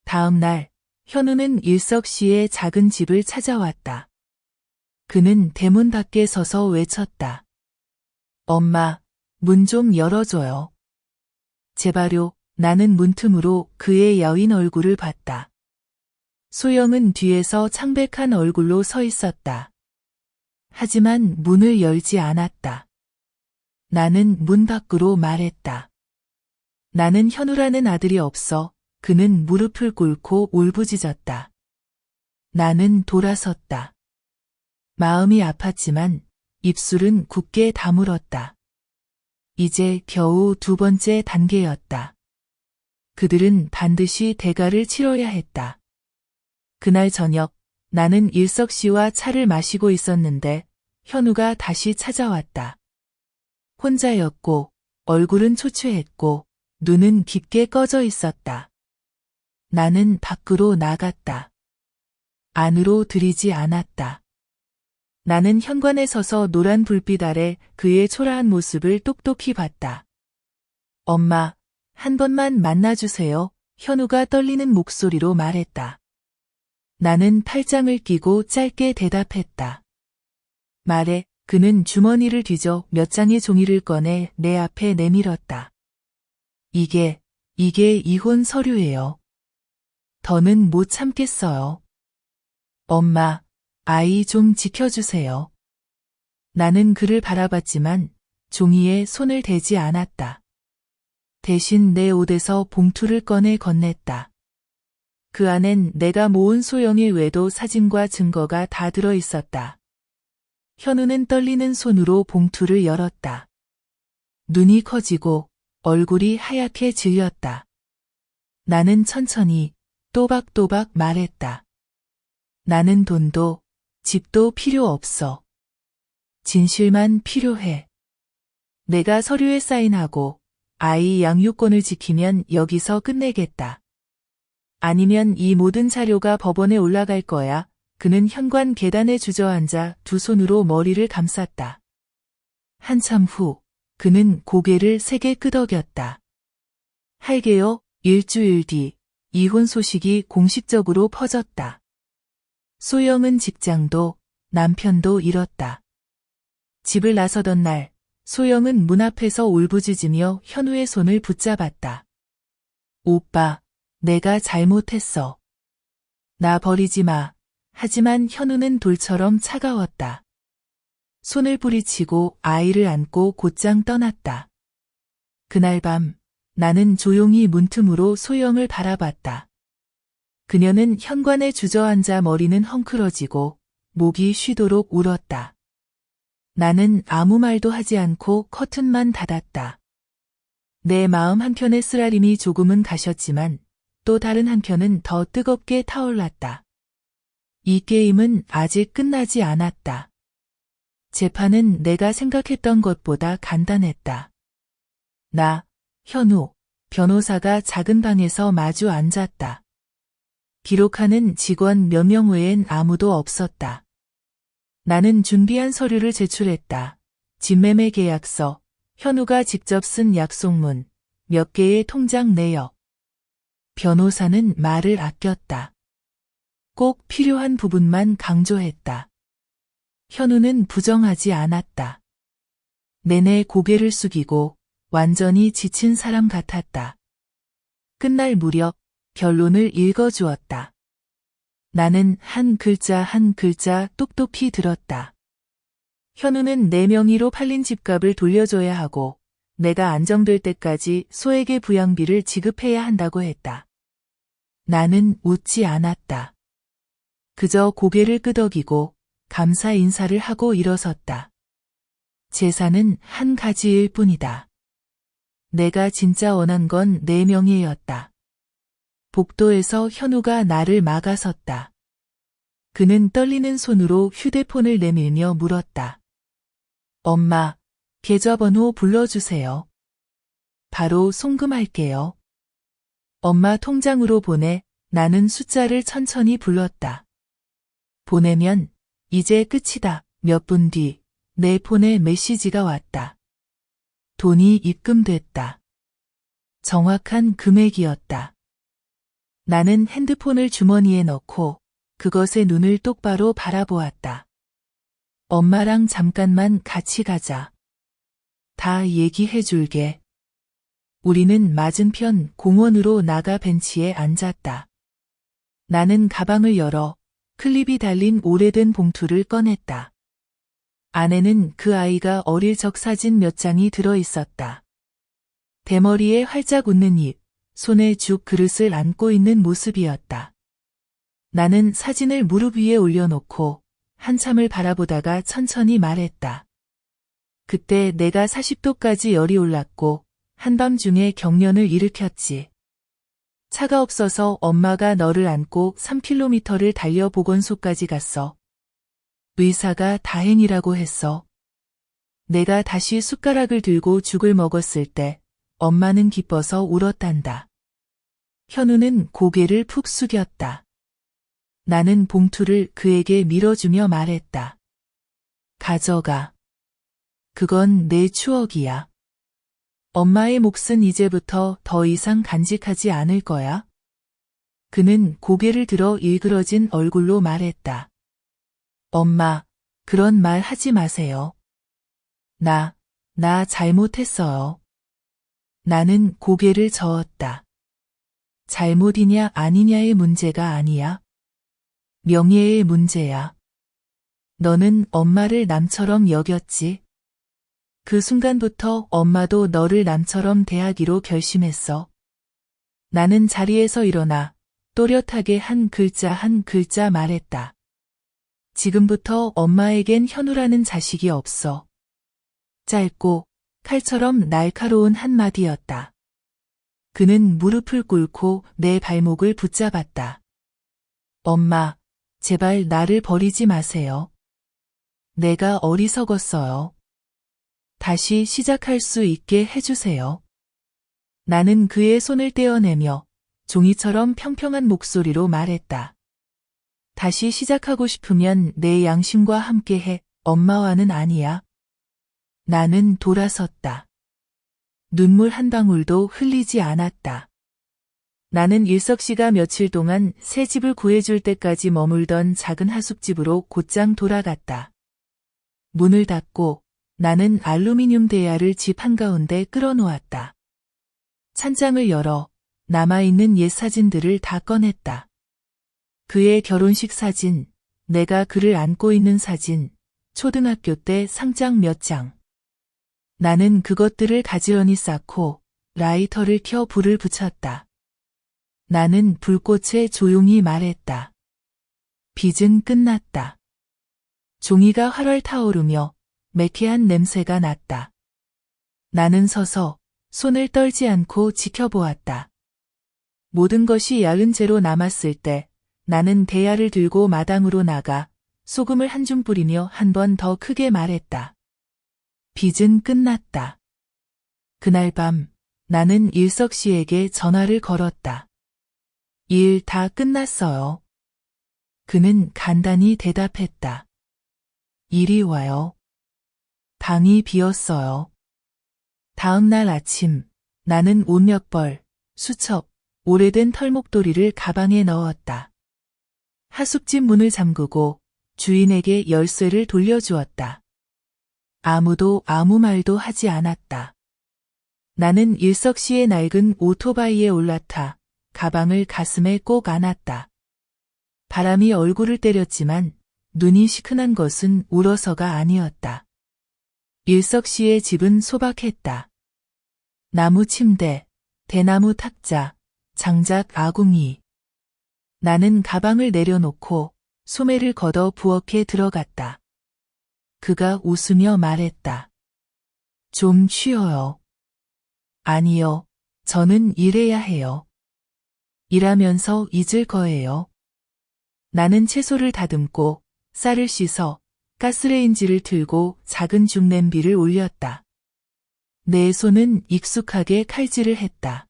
Speaker 1: 다음 날, 현우는 일석 씨의 작은 집을 찾아왔다. 그는 대문 밖에 서서 외쳤다. 엄마, 문 좀 열어줘요. 제발요. 나는 문틈으로 그의 여인 얼굴을 봤다. 소영은 뒤에서 창백한 얼굴로 서 있었다. 하지만 문을 열지 않았다. 나는 문 밖으로 말했다. 나는 현우라는 아들이 없어. 그는 무릎을 꿇고 울부짖었다. 나는 돌아섰다. 마음이 아팠지만 입술은 굳게 다물었다. 이제 겨우 두 번째 단계였다. 그들은 반드시 대가를 치러야 했다. 그날 저녁 나는 일석 씨와 차를 마시고 있었는데 현우가 다시 찾아왔다. 혼자였고 얼굴은 초췌했고 눈은 깊게 꺼져 있었다. 나는 밖으로 나갔다. 안으로 들이지 않았다. 나는 현관에 서서 노란 불빛 아래 그의 초라한 모습을 똑똑히 봤다. 엄마, 한 번만 만나주세요. 현우가 떨리는 목소리로 말했다. 나는 팔짱을 끼고 짧게 대답했다. 말해. 그는 주머니를 뒤져 몇 장의 종이를 꺼내 내 앞에 내밀었다. 이게 이혼 서류예요. 더는 못 참겠어요. 엄마, 아이 좀 지켜주세요. 나는 그를 바라봤지만 종이에 손을 대지 않았다. 대신 내 옷에서 봉투를 꺼내 건넸다. 그 안엔 내가 모은 소영의 외도 사진과 증거가 다 들어 있었다. 현우는 떨리는 손으로 봉투를 열었다. 눈이 커지고 얼굴이 하얗게 질렸다. 나는 천천히 또박또박 말했다. 나는 돈도 집도 필요 없어. 진실만 필요해. 내가 서류에 사인하고 아이 양육권을 지키면 여기서 끝내겠다. 아니면 이 모든 자료가 법원에 올라갈 거야. 그는 현관 계단에 주저앉아 두 손으로 머리를 감쌌다. 한참 후 그는 고개를 세게 끄덕였다. 할게요. 일주일 뒤 이혼 소식이 공식적으로 퍼졌다. 소영은 직장도 남편도 잃었다. 집을 나서던 날 소영은 문 앞에서 울부짖으며 현우의 손을 붙잡았다. 오빠, 내가 잘못했어. 나 버리지 마. 하지만 현우는 돌처럼 차가웠다. 손을 뿌리치고 아이를 안고 곧장 떠났다. 그날 밤 나는 조용히 문틈으로 소영을 바라봤다. 그녀는 현관에 주저앉아 머리는 헝클어지고 목이 쉬도록 울었다. 나는 아무 말도 하지 않고 커튼만 닫았다. 내 마음 한켠의 쓰라림이 조금은 가셨지만 또 다른 한편은 더 뜨겁게 타올랐다. 이 게임은 아직 끝나지 않았다. 재판은 내가 생각했던 것보다 간단했다. 나, 현우, 변호사가 작은 방에서 마주 앉았다. 기록하는 직원 몇 명 외엔 아무도 없었다. 나는 준비한 서류를 제출했다. 집매매 계약서, 현우가 직접 쓴 약속문, 몇 개의 통장 내역. 변호사는 말을 아꼈다. 꼭 필요한 부분만 강조했다. 현우는 부정하지 않았다. 내내 고개를 숙이고 완전히 지친 사람 같았다. 끝날 무렵 결론을 읽어주었다. 나는 한 글자 한 글자 똑똑히 들었다. 현우는 내 명의로 팔린 집값을 돌려줘야 하고 내가 안정될 때까지 소에게 부양비를 지급해야 한다고 했다. 나는 웃지 않았다. 그저 고개를 끄덕이고 감사 인사를 하고 일어섰다. 재산은 한 가지일 뿐이다. 내가 진짜 원한 건 내 명예였다. 복도에서 현우가 나를 막아섰다. 그는 떨리는 손으로 휴대폰을 내밀며 물었다. 엄마, 계좌번호 불러주세요. 바로 송금할게요. 엄마 통장으로 보내. 나는 숫자를 천천히 불렀다. 보내면 이제 끝이다. 몇 분 뒤 내 폰에 메시지가 왔다. 돈이 입금됐다. 정확한 금액이었다. 나는 핸드폰을 주머니에 넣고 그것에 눈을 똑바로 바라보았다. 엄마랑 잠깐만 같이 가자. 다 얘기해 줄게. 우리는 맞은편 공원으로 나가 벤치에 앉았다. 나는 가방을 열어 클립이 달린 오래된 봉투를 꺼냈다. 안에는 그 아이가 어릴 적 사진 몇 장이 들어 있었다. 대머리에 활짝 웃는 입, 손에 죽 그릇을 안고 있는 모습이었다. 나는 사진을 무릎 위에 올려놓고 한참을 바라보다가 천천히 말했다. 그때 내가 40도까지 열이 올랐고 한밤중에 경련을 일으켰지. 차가 없어서 엄마가 너를 안고 3km를 달려 보건소까지 갔어. 의사가 다행이라고 했어. 내가 다시 숟가락을 들고 죽을 먹었을 때 엄마는 기뻐서 울었단다. 현우는 고개를 푹 숙였다. 나는 봉투를 그에게 밀어주며 말했다. 가져가. 그건 내 추억이야. 엄마의 몫은 이제부터 더 이상 간직하지 않을 거야. 그는 고개를 들어 일그러진 얼굴로 말했다. 엄마, 그런 말 하지 마세요. 나 잘못했어요. 나는 고개를 저었다. 잘못이냐 아니냐의 문제가 아니야. 명예의 문제야. 너는 엄마를 남처럼 여겼지. 그 순간부터 엄마도 너를 남처럼 대하기로 결심했어. 나는 자리에서 일어나 또렷하게 한 글자 한 글자 말했다. 지금부터 엄마에겐 현우라는 자식이 없어. 짧고 칼처럼 날카로운 한마디였다. 그는 무릎을 꿇고 내 발목을 붙잡았다. 엄마, 제발 나를 버리지 마세요. 내가 어리석었어요. 다시 시작할 수 있게 해주세요. 나는 그의 손을 떼어내며 종이처럼 평평한 목소리로 말했다. 다시 시작하고 싶으면 내 양심과 함께해. 엄마와는 아니야. 나는 돌아섰다. 눈물 한 방울도 흘리지 않았다. 나는 일석 씨가 며칠 동안 새 집을 구해줄 때까지 머물던 작은 하숙집으로 곧장 돌아갔다. 문을 닫고 나는 알루미늄 대야를 집 한가운데 끌어놓았다. 찬장을 열어 남아있는 옛 사진들을 다 꺼냈다. 그의 결혼식 사진, 내가 그를 안고 있는 사진, 초등학교 때 상장 몇 장. 나는 그것들을 가지런히 쌓고 라이터를 켜 불을 붙였다. 나는 불꽃에 조용히 말했다. 빚은 끝났다. 종이가 활활 타오르며 매캐한 냄새가 났다. 나는 서서 손을 떨지 않고 지켜보았다. 모든 것이 야은제로 남았을 때 나는 대야를 들고 마당으로 나가 소금을 한 줌 뿌리며 한 번 더 크게 말했다. 빚은 끝났다. 그날 밤 나는 일석 씨에게 전화를 걸었다. 일 다 끝났어요. 그는 간단히 대답했다. 이리 와요. 방이 비었어요. 다음 날 아침 나는 옷 몇 벌, 수첩, 오래된 털목도리를 가방에 넣었다. 하숙집 문을 잠그고 주인에게 열쇠를 돌려주었다. 아무도 아무 말도 하지 않았다. 나는 일석 씨의 낡은 오토바이에 올라타 가방을 가슴에 꼭 안았다. 바람이 얼굴을 때렸지만 눈이 시큰한 것은 울어서가 아니었다. 일석 씨의 집은 소박했다. 나무 침대, 대나무 탁자, 장작 아궁이. 나는 가방을 내려놓고 소매를 걷어 부엌에 들어갔다. 그가 웃으며 말했다. 좀 쉬어요. 아니요, 저는 일해야 해요. 일하면서 잊을 거예요. 나는 채소를 다듬고 쌀을 씻어 가스레인지를 틀고 작은 중냄비를 올렸다. 내 손은 익숙하게 칼질을 했다.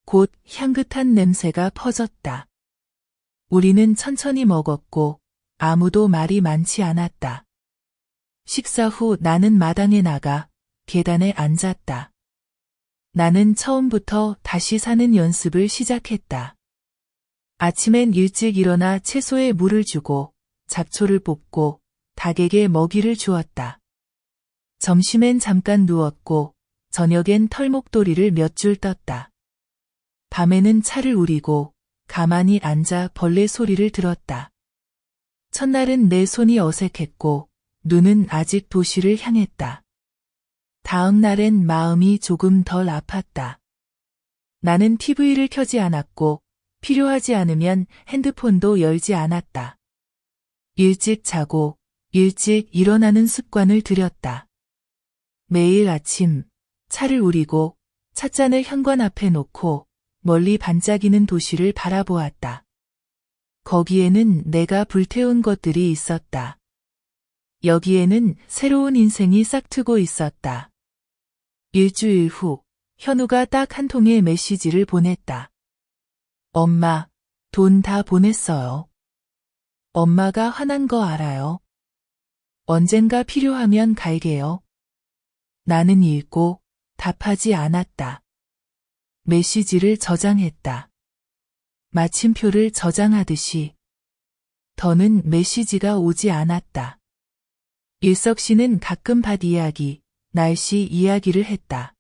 Speaker 1: 곧 향긋한 냄새가 퍼졌다. 우리는 천천히 먹었고 아무도 말이 많지 않았다. 식사 후 나는 마당에 나가 계단에 앉았다. 나는 처음부터 다시 사는 연습을 시작했다. 아침엔 일찍 일어나 채소에 물을 주고 잡초를 뽑고 닭에게 먹이를 주었다. 점심엔 잠깐 누웠고 저녁엔 털목도리를 몇 줄 떴다. 밤에는 차를 우리고 가만히 앉아 벌레 소리를 들었다. 첫날은 내 손이 어색했고 눈은 아직 도시를 향했다. 다음 날엔 마음이 조금 덜 아팠다. 나는 TV를 켜지 않았고 필요하지 않으면 핸드폰도 열지 않았다. 일찍 자고 일찍 일어나는 습관을 들였다. 매일 아침 차를 우리고 찻잔을 현관 앞에 놓고 멀리 반짝이는 도시를 바라보았다. 거기에는 내가 불태운 것들이 있었다. 여기에는 새로운 인생이 싹트고 있었다. 일주일 후 현우가 딱 한 통의 메시지를 보냈다. 엄마, 돈 다 보냈어요. 엄마가 화난 거 알아요. 언젠가 필요하면 갈게요. 나는 읽고 답하지 않았다. 메시지를 저장했다. 마침표를 저장하듯이. 더는 메시지가 오지 않았다. 일석 씨는 가끔 밭 이야기, 날씨 이야기를 했다.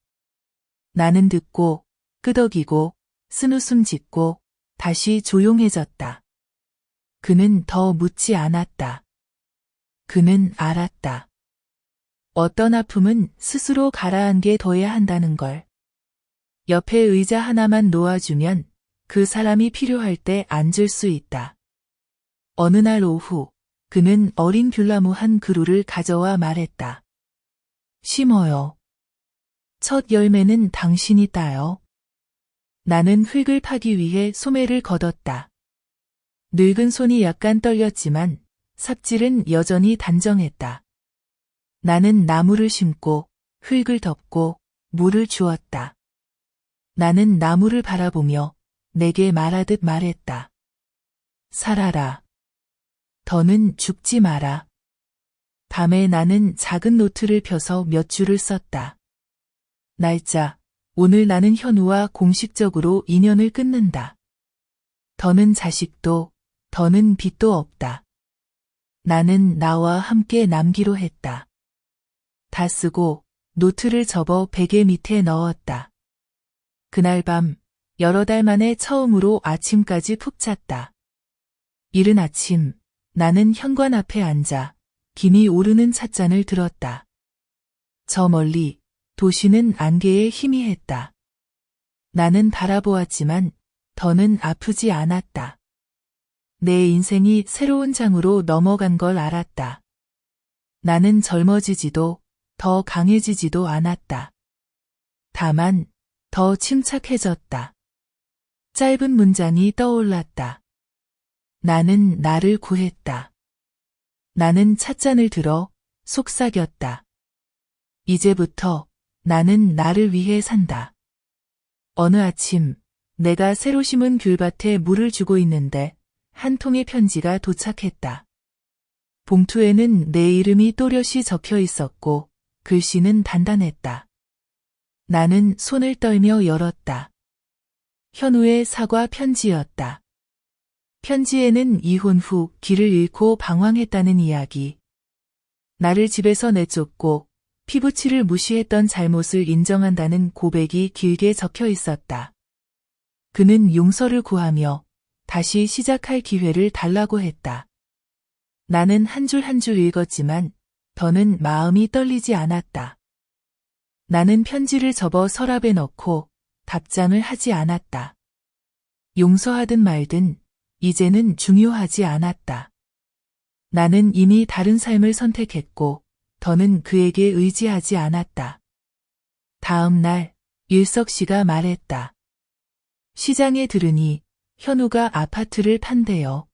Speaker 1: 나는 듣고 끄덕이고 쓴웃음 짓고 다시 조용해졌다. 그는 더 묻지 않았다. 그는 알았다. 어떤 아픔은 스스로 가라앉게 둬야 한다는 걸. 옆에 의자 하나만 놓아주면 그 사람이 필요할 때 앉을 수 있다. 어느 날 오후 그는 어린 귤나무 한 그루를 가져와 말했다. 심어요. 첫 열매는 당신이 따요. 나는 흙을 파기 위해 소매를 걷었다. 늙은 손이 약간 떨렸지만 삽질은 여전히 단정했다. 나는 나무를 심고 흙을 덮고 물을 주었다. 나는 나무를 바라보며 내게 말하듯 말했다. 살아라. 더는 죽지 마라. 밤에 나는 작은 노트를 펴서 몇 줄을 썼다. 날짜, 오늘 나는 현우와 공식적으로 인연을 끊는다. 더는 자식도, 더는 빚도 없다. 나는 나와 함께 남기로 했다. 다 쓰고 노트를 접어 베개 밑에 넣었다. 그날 밤 여러 달 만에 처음으로 아침까지 푹 잤다. 이른 아침 나는 현관 앞에 앉아 김이 오르는 찻잔을 들었다. 저 멀리 도시는 안개에 희미했다. 나는 바라보았지만 더는 아프지 않았다. 내 인생이 새로운 장으로 넘어간 걸 알았다. 나는 젊어지지도 더 강해지지도 않았다. 다만 더 침착해졌다. 짧은 문장이 떠올랐다. 나는 나를 구했다. 나는 찻잔을 들어 속삭였다. 이제부터 나는 나를 위해 산다. 어느 아침 내가 새로 심은 귤밭에 물을 주고 있는데 한 통의 편지가 도착했다. 봉투에는 내 이름이 또렷이 적혀 있었고 글씨는 단단했다. 나는 손을 떨며 열었다. 현우의 사과 편지였다. 편지에는 이혼 후 길을 잃고 방황했다는 이야기. 나를 집에서 내쫓고 피부치를 무시했던 잘못을 인정한다는 고백이 길게 적혀 있었다. 그는 용서를 구하며 다시 시작할 기회를 달라고 했다. 나는 한 줄 한 줄 읽었지만 더는 마음이 떨리지 않았다. 나는 편지를 접어 서랍에 넣고 답장을 하지 않았다. 용서하든 말든 이제는 중요하지 않았다. 나는 이미 다른 삶을 선택했고 더는 그에게 의지하지 않았다. 다음 날 일석 씨가 말했다. 시장에 들으니 현우가 아파트를 판대요.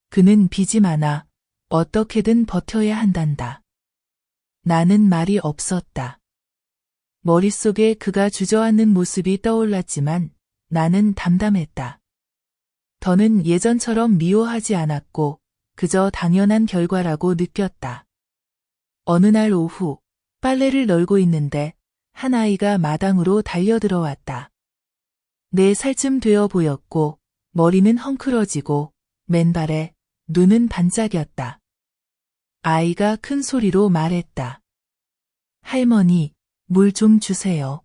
Speaker 1: 그는 빚이 많아 어떻게든 버텨야 한단다. 나는 말이 없었다. 머릿속에 그가 주저앉는 모습이 떠올랐지만 나는 담담했다. 더는 예전처럼 미워하지 않았고 그저 당연한 결과라고 느꼈다. 어느 날 오후 빨래를 널고 있는데 한 아이가 마당으로 달려들어왔다. 4살쯤 되어 보였고 머리는 헝클어지고 맨발에 눈은 반짝였다. 아이가 큰 소리로 말했다. 할머니, 물 좀 주세요.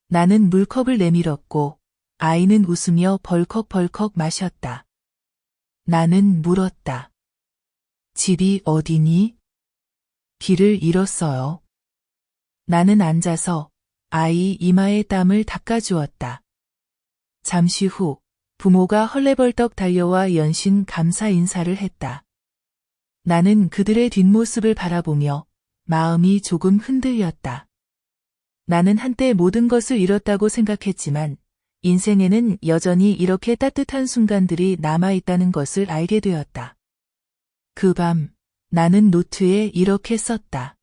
Speaker 1: 나는 물컵을 내밀었고 아이는 웃으며 벌컥벌컥 마셨다. 나는 물었다. 집이 어디니? 길을 잃었어요. 나는 앉아서 아이 이마에 땀을 닦아주었다. 잠시 후 부모가 헐레벌떡 달려와 연신 감사 인사를 했다. 나는 그들의 뒷모습을 바라보며 마음이 조금 흔들렸다. 나는 한때 모든 것을 잃었다고 생각했지만 인생에는 여전히 이렇게 따뜻한 순간들이 남아있다는 것을 알게 되었다. 그 밤 나는 노트에 이렇게 썼다.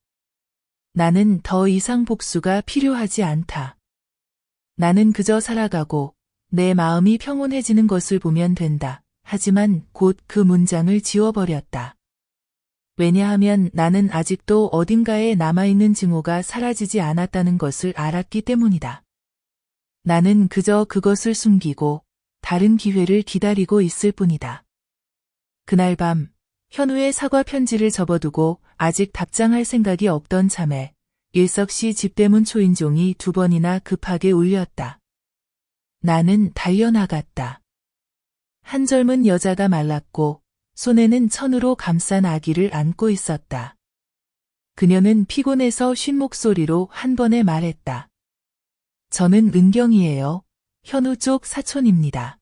Speaker 1: 나는 더 이상 복수가 필요하지 않다. 나는 그저 살아가고 내 마음이 평온해지는 것을 보면 된다. 하지만 곧 그 문장을 지워버렸다. 왜냐하면 나는 아직도 어딘가에 남아있는 증오가 사라지지 않았다는 것을 알았기 때문이다. 나는 그저 그것을 숨기고 다른 기회를 기다리고 있을 뿐이다. 그날 밤 현우의 사과 편지를 접어두고 아직 답장할 생각이 없던 참에 일석 씨 집대문 초인종이 2번이나 급하게 울렸다. 나는 달려나갔다. 한 젊은 여자가 말랐고 손에는 천으로 감싼 아기를 안고 있었다. 그녀는 피곤해서 쉰 목소리로 한 번에 말했다. 저는 은경이에요. 현우 쪽 사촌입니다.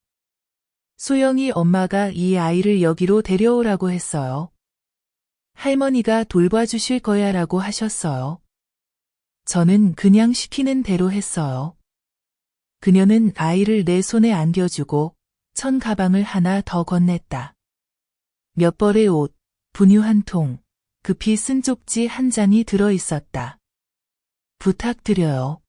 Speaker 1: 소영이 엄마가 이 아이를 여기로 데려오라고 했어요. 할머니가 돌봐주실 거야 라고 하셨어요. 저는 그냥 시키는 대로 했어요. 그녀는 아이를 내 손에 안겨주고 천 가방을 하나 더 건넸다. 몇 벌의 옷, 분유 한 통, 급히 쓴 쪽지 한 장이 들어있었다. 부탁드려요.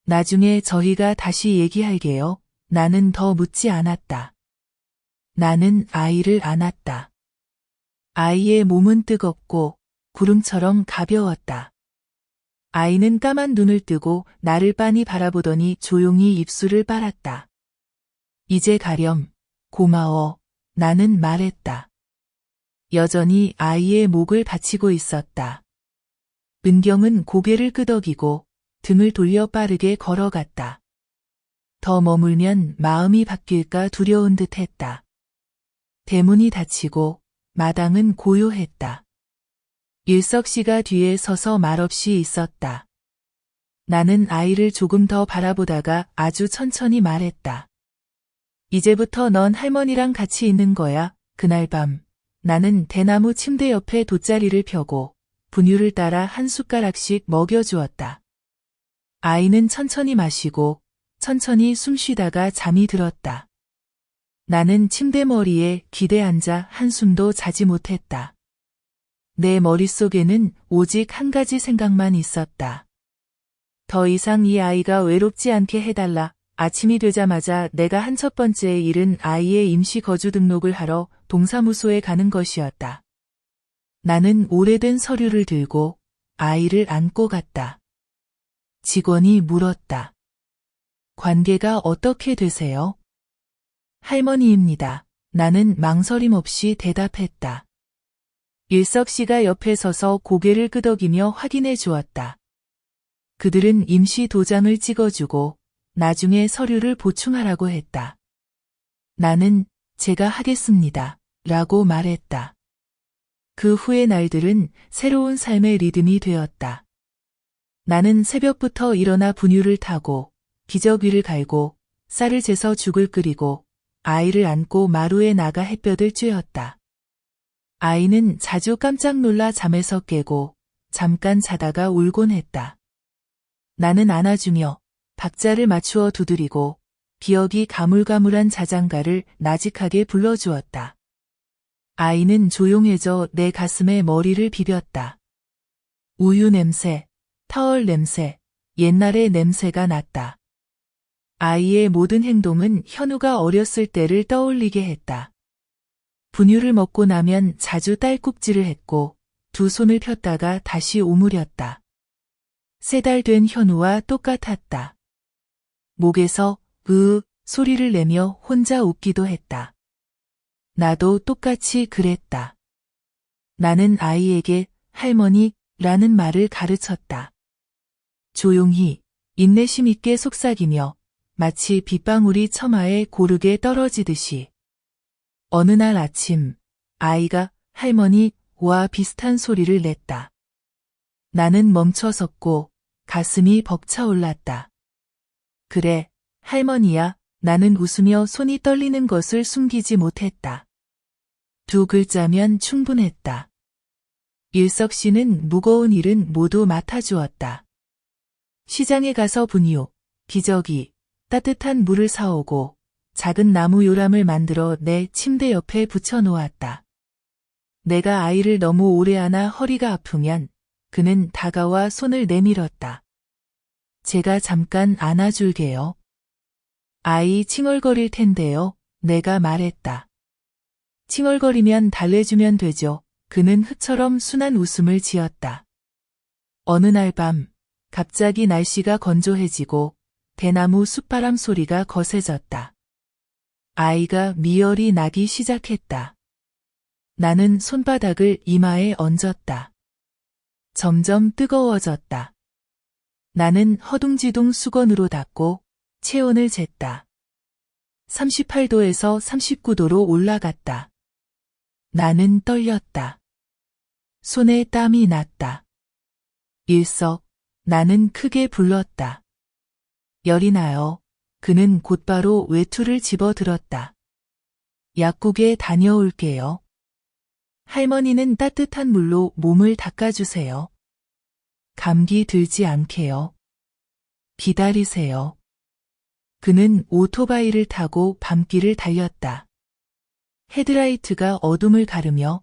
Speaker 1: 나중에 저희가 다시 얘기할게요. 나는 더 묻지 않았다. 나는 아이를 안았다. 아이의 몸은 뜨겁고 구름처럼 가벼웠다. 아이는 까만 눈을 뜨고 나를 빤히 바라보더니 조용히 입술을 빨았다. 이제 가렴. 고마워. 나는 말했다. 여전히 아이의 목을 받치고 있었다. 은경은 고개를 끄덕이고 등을 돌려 빠르게 걸어갔다. 더 머물면 마음이 바뀔까 두려운 듯 했다. 대문이 닫히고 마당은 고요했다. 일석 씨가 뒤에 서서 말없이 있었다. 나는 아이를 조금 더 바라보다가 아주 천천히 말했다. 이제부터 넌 할머니랑 같이 있는 거야. 그날 밤 나는 대나무 침대 옆에 돗자리를 펴고 분유를 따라 한 숟가락씩 먹여주었다. 아이는 천천히 마시고 천천히 숨쉬다가 잠이 들었다. 나는 침대머리에 기대 앉아 한숨도 자지 못했다. 내 머릿속에는 오직 한 가지 생각만 있었다. 더 이상 이 아이가 외롭지 않게 해달라. 아침이 되자마자 내가 한 첫 번째 일은 아이의 임시 거주 등록을 하러 동사무소에 가는 것이었다. 나는 오래된 서류를 들고 아이를 안고 갔다. 직원이 물었다. 관계가 어떻게 되세요? 할머니입니다. 나는 망설임 없이 대답했다. 일석 씨가 옆에 서서 고개를 끄덕이며 확인해 주었다. 그들은 임시 도장을 찍어주고 나중에 서류를 보충하라고 했다. 나는 제가 하겠습니다. 라고 말했다. 그 후의 날들은 새로운 삶의 리듬이 되었다. 나는 새벽부터 일어나 분유를 타고 기저귀를 갈고 쌀을 재서 죽을 끓이고 아이를 안고 마루에 나가 햇볕을 쬐었다. 아이는 자주 깜짝 놀라 잠에서 깨고 잠깐 자다가 울곤 했다. 나는 안아주며 박자를 맞추어 두드리고 기억이 가물가물한 자장가를 나직하게 불러주었다. 아이는 조용해져 내 가슴에 머리를 비볐다. 우유 냄새, 타월 냄새, 옛날의 냄새가 났다. 아이의 모든 행동은 현우가 어렸을 때를 떠올리게 했다. 분유를 먹고 나면 자주 딸꾹질을 했고 두 손을 폈다가 다시 오므렸다. 3달 된 현우와 똑같았다. 목에서 소리를 내며 혼자 웃기도 했다. 나도 똑같이 그랬다. 나는 아이에게 할머니라는 말을 가르쳤다. 조용히 인내심 있게 속삭이며 마치 빗방울이 처마에 고르게 떨어지듯이. 어느 날 아침 아이가 할머니와 비슷한 소리를 냈다. 나는 멈춰섰고 가슴이 벅차올랐다. 그래, 할머니야. 나는 웃으며 손이 떨리는 것을 숨기지 못했다. 2 글자면 충분했다. 일석 씨는 무거운 일은 모두 맡아주었다. 시장에 가서 분유, 기저귀, 따뜻한 물을 사오고 작은 나무 요람을 만들어 내 침대 옆에 붙여놓았다. 내가 아이를 너무 오래 안아 허리가 아프면 그는 다가와 손을 내밀었다. 제가 잠깐 안아줄게요. 아이 칭얼거릴 텐데요. 내가 말했다. 칭얼거리면 달래주면 되죠. 그는 흙처럼 순한 웃음을 지었다. 어느 날 밤, 갑자기 날씨가 건조해지고 대나무 숲바람 소리가 거세졌다. 아이가 미열이 나기 시작했다. 나는 손바닥을 이마에 얹었다. 점점 뜨거워졌다. 나는 허둥지둥 수건으로 닦고 체온을 쟀다. 38도에서 39도로 올라갔다. 나는 떨렸다. 손에 땀이 났다. 일석, 나는 크게 불렀다. 열이 나요. 그는 곧바로 외투를 집어들었다. 약국에 다녀올게요. 할머니는 따뜻한 물로 몸을 닦아주세요. 감기 들지 않게요. 기다리세요. 그는 오토바이를 타고 밤길을 달렸다. 헤드라이트가 어둠을 가르며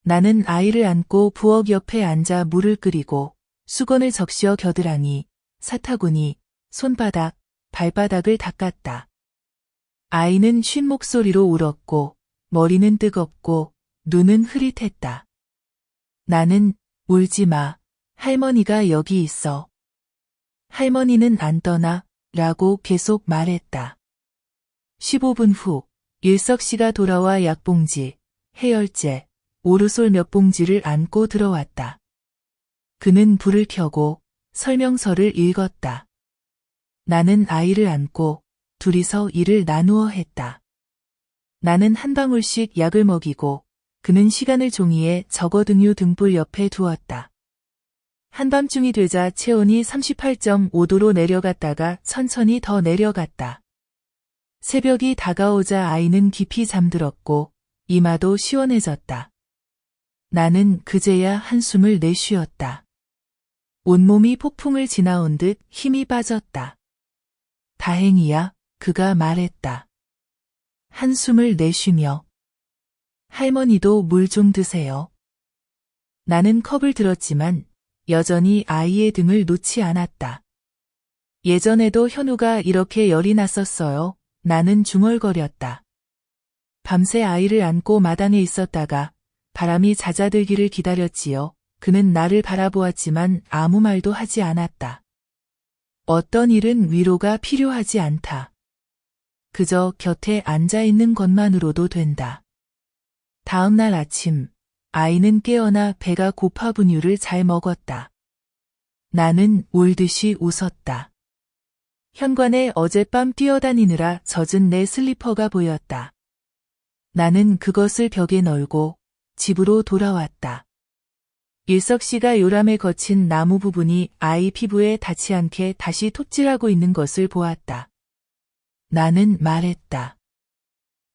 Speaker 1: 나는 아이를 안고 부엌 옆에 앉아 물을 끓이고 수건을 적셔 겨드랑이, 사타구니, 손바닥, 발바닥을 닦았다. 아이는 쉰 목소리로 울었고 머리는 뜨겁고 눈은 흐릿했다. 나는 울지 마. 할머니가 여기 있어. 할머니는 안 떠나. 라고 계속 말했다. 15분 후 일석 씨가 돌아와 약봉지, 해열제, 오르솔 몇 봉지를 안고 들어왔다. 그는 불을 켜고 설명서를 읽었다. 나는 아이를 안고 둘이서 일을 나누어 했다. 나는 한 방울씩 약을 먹이고 그는 시간을 종이에 적어 등유 등불 옆에 두었다. 한밤중이 되자 체온이 38.5도로 내려갔다가 천천히 더 내려갔다. 새벽이 다가오자 아이는 깊이 잠들었고 이마도 시원해졌다. 나는 그제야 한숨을 내쉬었다. 온몸이 폭풍을 지나온 듯 힘이 빠졌다. 다행이야, 그가 말했다. 한숨을 내쉬며 할머니도 물 좀 드세요. 나는 컵을 들었지만 여전히 아이의 등을 놓지 않았다. 예전에도 현우가 이렇게 열이 났었어요. 나는 중얼거렸다. 밤새 아이를 안고 마당에 있었다가 바람이 잦아들기를 기다렸지요. 그는 나를 바라보았지만 아무 말도 하지 않았다. 어떤 일은 위로가 필요하지 않다. 그저 곁에 앉아 있는 것만으로도 된다. 다음 날 아침, 아이는 깨어나 배가 고파 분유를 잘 먹었다. 나는 울듯이 웃었다. 현관에 어젯밤 뛰어다니느라 젖은 내 슬리퍼가 보였다. 나는 그것을 벽에 널고 집으로 돌아왔다. 일석 씨가 요람에 거친 나무 부분이 아이 피부에 닿지 않게 다시 톱질하고 있는 것을 보았다. 나는 말했다.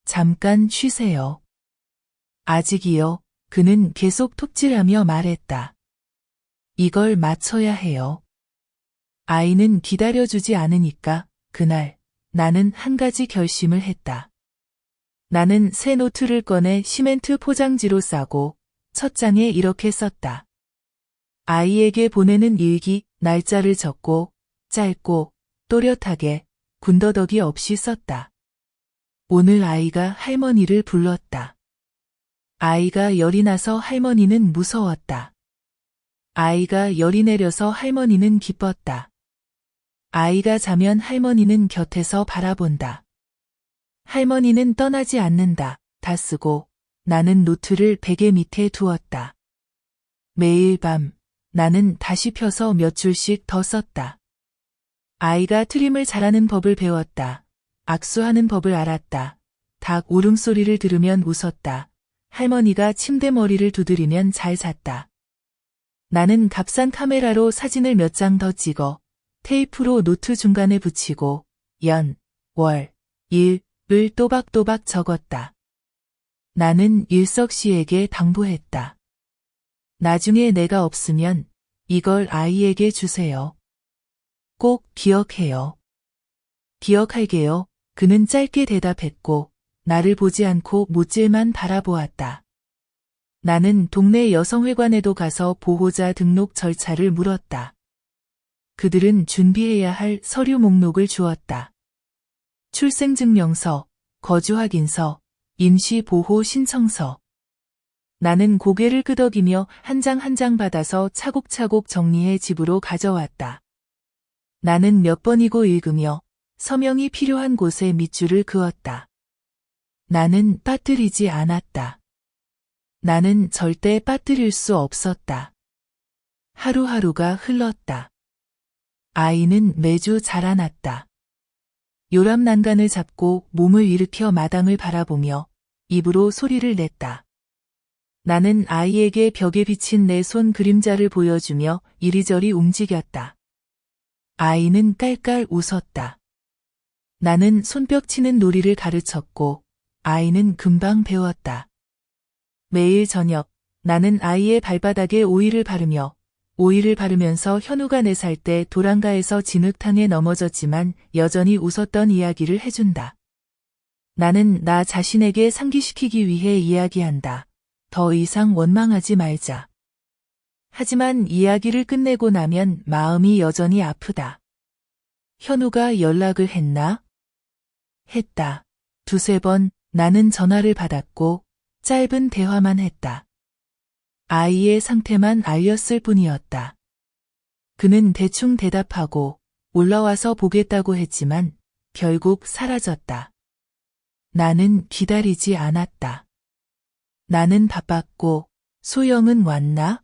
Speaker 1: 잠깐 쉬세요. 아직이요. 그는 계속 톱질하며 말했다. 이걸 맞춰야 해요. 아이는 기다려주지 않으니까 그날 나는 한 가지 결심을 했다. 나는 새 노트를 꺼내 시멘트 포장지로 싸고 첫 장에 이렇게 썼다. 아이에게 보내는 일기, 날짜를 적고 짧고 또렷하게 군더더기 없이 썼다. 오늘 아이가 할머니를 불렀다. 아이가 열이 나서 할머니는 무서웠다. 아이가 열이 내려서 할머니는 기뻤다. 아이가 자면 할머니는 곁에서 바라본다. 할머니는 떠나지 않는다. 다 쓰고 나는 노트를 베개 밑에 두었다. 매일 밤 나는 다시 펴서 몇 줄씩 더 썼다. 아이가 트림을 잘하는 법을 배웠다. 악수하는 법을 알았다. 닭 울음소리를 들으면 웃었다. 할머니가 침대 머리를 두드리면 잘 잤다. 나는 값싼 카메라로 사진을 몇 장 더 찍어 테이프로 노트 중간에 붙이고 연, 월, 일을 또박또박 적었다. 나는 일석 씨에게 당부했다. 나중에 내가 없으면 이걸 아이에게 주세요. 꼭 기억해요. 기억할게요. 그는 짧게 대답했고 나를 보지 않고 못질만 바라보았다. 나는 동네 여성회관에도 가서 보호자 등록 절차를 물었다. 그들은 준비해야 할 서류 목록을 주었다. 출생증명서, 거주확인서, 임시보호 신청서. 나는 고개를 끄덕이며 한 장 한 장 받아서 차곡차곡 정리해 집으로 가져왔다. 나는 몇 번이고 읽으며 서명이 필요한 곳에 밑줄을 그었다. 나는 빠뜨리지 않았다. 나는 절대 빠뜨릴 수 없었다. 하루하루가 흘렀다. 아이는 매주 자라났다. 요람 난간을 잡고 몸을 일으켜 마당을 바라보며 입으로 소리를 냈다. 나는 아이에게 벽에 비친 내 손 그림자를 보여주며 이리저리 움직였다. 아이는 깔깔 웃었다. 나는 손뼉 치는 놀이를 가르쳤고 아이는 금방 배웠다. 매일 저녁 나는 아이의 발바닥에 오일을 바르며 오일을 바르면서 현우가 4살 때 도랑가에서 진흙탕에 넘어졌지만 여전히 웃었던 이야기를 해준다. 나는 나 자신에게 상기시키기 위해 이야기한다. 더 이상 원망하지 말자. 하지만 이야기를 끝내고 나면 마음이 여전히 아프다. 현우가 연락을 했나? 했다. 두세 번 나는 전화를 받았고 짧은 대화만 했다. 아이의 상태만 알렸을 뿐이었다. 그는 대충 대답하고 올라와서 보겠다고 했지만 결국 사라졌다. 나는 기다리지 않았다. 나는 바빴고 소영은 왔나?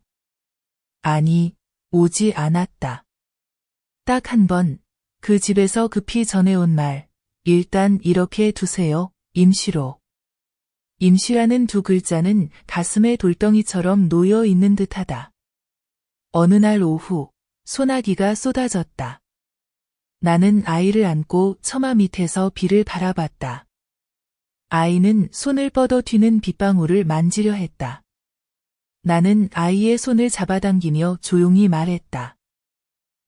Speaker 1: 아니, 오지 않았다. 딱 한 번 그 집에서 급히 전해온 말, 일단 이렇게 두세요, 임시로. 임시라는 두 글자는 가슴에 돌덩이처럼 놓여 있는 듯하다. 어느 날 오후 소나기가 쏟아졌다. 나는 아이를 안고 처마 밑에서 비를 바라봤다. 아이는 손을 뻗어 튀는 빗방울을 만지려 했다. 나는 아이의 손을 잡아당기며 조용히 말했다.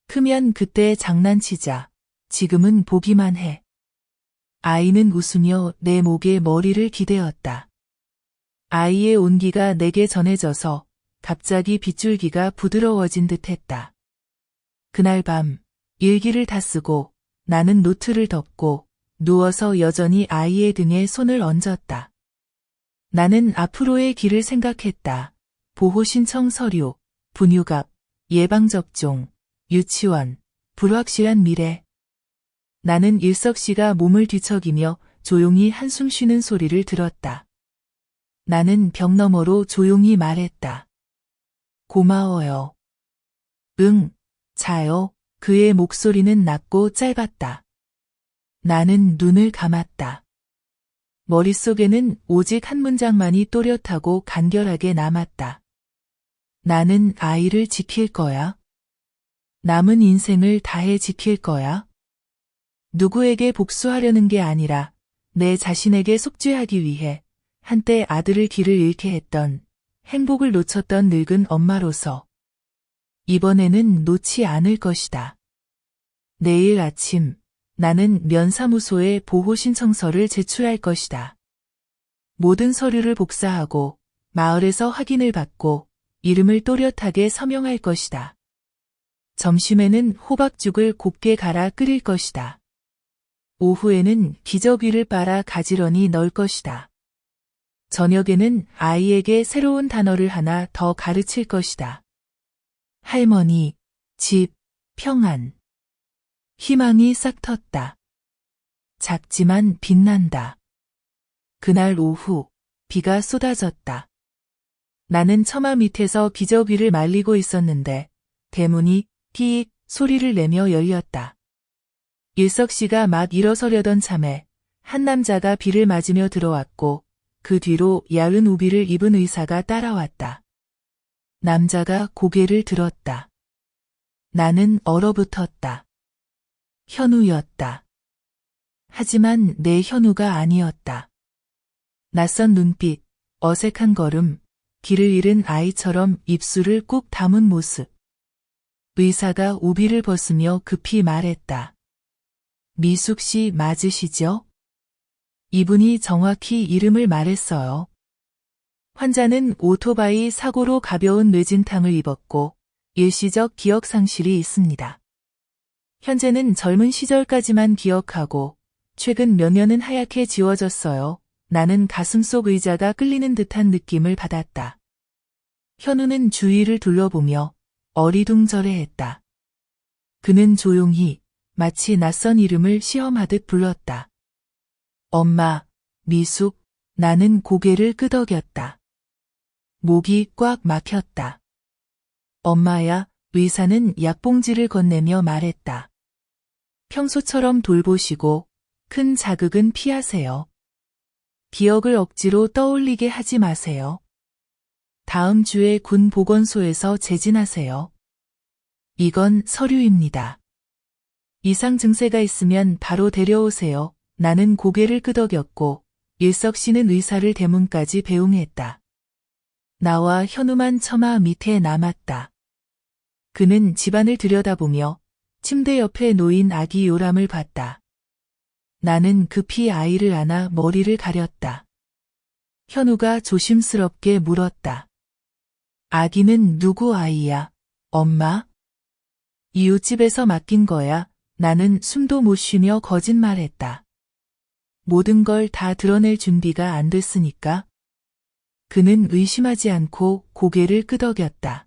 Speaker 1: 크면 그때 장난치자. 지금은 보기만 해. 아이는 웃으며 내 목에 머리를 기대었다. 아이의 온기가 내게 전해져서 갑자기 빗줄기가 부드러워진 듯했다. 그날 밤 일기를 다 쓰고 나는 노트를 덮고 누워서 여전히 아이의 등에 손을 얹었다. 나는 앞으로의 길을 생각했다. 보호신청 서류, 분유갑, 예방접종, 유치원, 불확실한 미래. 나는 일석 씨가 몸을 뒤척이며 조용히 한숨 쉬는 소리를 들었다. 나는 벽 너머로 조용히 말했다. 고마워요. 응, 자요. 그의 목소리는 낮고 짧았다. 나는 눈을 감았다. 머릿속에는 오직 한 문장만이 또렷하고 간결하게 남았다. 나는 아이를 지킬 거야. 남은 인생을 다해 지킬 거야. 누구에게 복수하려는 게 아니라 내 자신에게 속죄하기 위해 한때 아들을 길을 잃게 했던, 행복을 놓쳤던 늙은 엄마로서 이번에는 놓지 않을 것이다. 내일 아침 나는 면사무소에 보호신청서를 제출할 것이다. 모든 서류를 복사하고 마을에서 확인을 받고 이름을 또렷하게 서명할 것이다. 점심에는 호박죽을 곱게 갈아 끓일 것이다. 오후에는 기저귀를 빨아 가지런히 넣을 것이다. 저녁에는 아이에게 새로운 단어를 하나 더 가르칠 것이다. 할머니, 집, 평안. 희망이 싹 텄다. 작지만 빛난다. 그날 오후 비가 쏟아졌다. 나는 처마 밑에서 기저귀를 말리고 있었는데 대문이 틱 소리를 내며 열렸다. 일석 씨가 막 일어서려던 참에 한 남자가 비를 맞으며 들어왔고 그 뒤로 얇은 우비를 입은 의사가 따라왔다. 남자가 고개를 들었다. 나는 얼어붙었다. 현우였다. 하지만 내 현우가 아니었다. 낯선 눈빛, 어색한 걸음, 길을 잃은 아이처럼 입술을 꾹 다문 모습. 의사가 우비를 벗으며 급히 말했다. 미숙 씨 맞으시죠? 이분이 정확히 이름을 말했어요. 환자는 오토바이 사고로 가벼운 뇌진탕을 입었고 일시적 기억 상실이 있습니다. 현재는 젊은 시절까지만 기억하고 최근 몇 년은 하얗게 지워졌어요. 나는 가슴속 의자가 끌리는 듯한 느낌을 받았다. 현우는 주위를 둘러보며 어리둥절해했다. 그는 조용히 마치 낯선 이름을 시험하듯 불렀다. 엄마, 미숙. 나는 고개를 끄덕였다. 목이 꽉 막혔다. 엄마야, 의사는 약봉지를 건네며 말했다. 평소처럼 돌보시고 큰 자극은 피하세요. 기억을 억지로 떠올리게 하지 마세요. 다음 주에 군 보건소에서 재진하세요. 이건 서류입니다. 이상 증세가 있으면 바로 데려오세요. 나는 고개를 끄덕였고 일석 씨는 의사를 대문까지 배웅했다. 나와 현우만 처마 밑에 남았다. 그는 집안을 들여다보며 침대 옆에 놓인 아기 요람을 봤다. 나는 급히 아이를 안아 머리를 가렸다. 현우가 조심스럽게 물었다. 아기는 누구 아이야, 엄마? 이웃집에서 맡긴 거야. 나는 숨도 못 쉬며 거짓말했다. 모든 걸 다 드러낼 준비가 안 됐으니까. 그는 의심하지 않고 고개를 끄덕였다.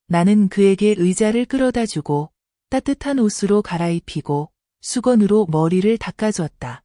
Speaker 1: 나는 그에게 의자를 끌어다 주고 따뜻한 옷으로 갈아입히고 수건으로 머리를 닦아줬다.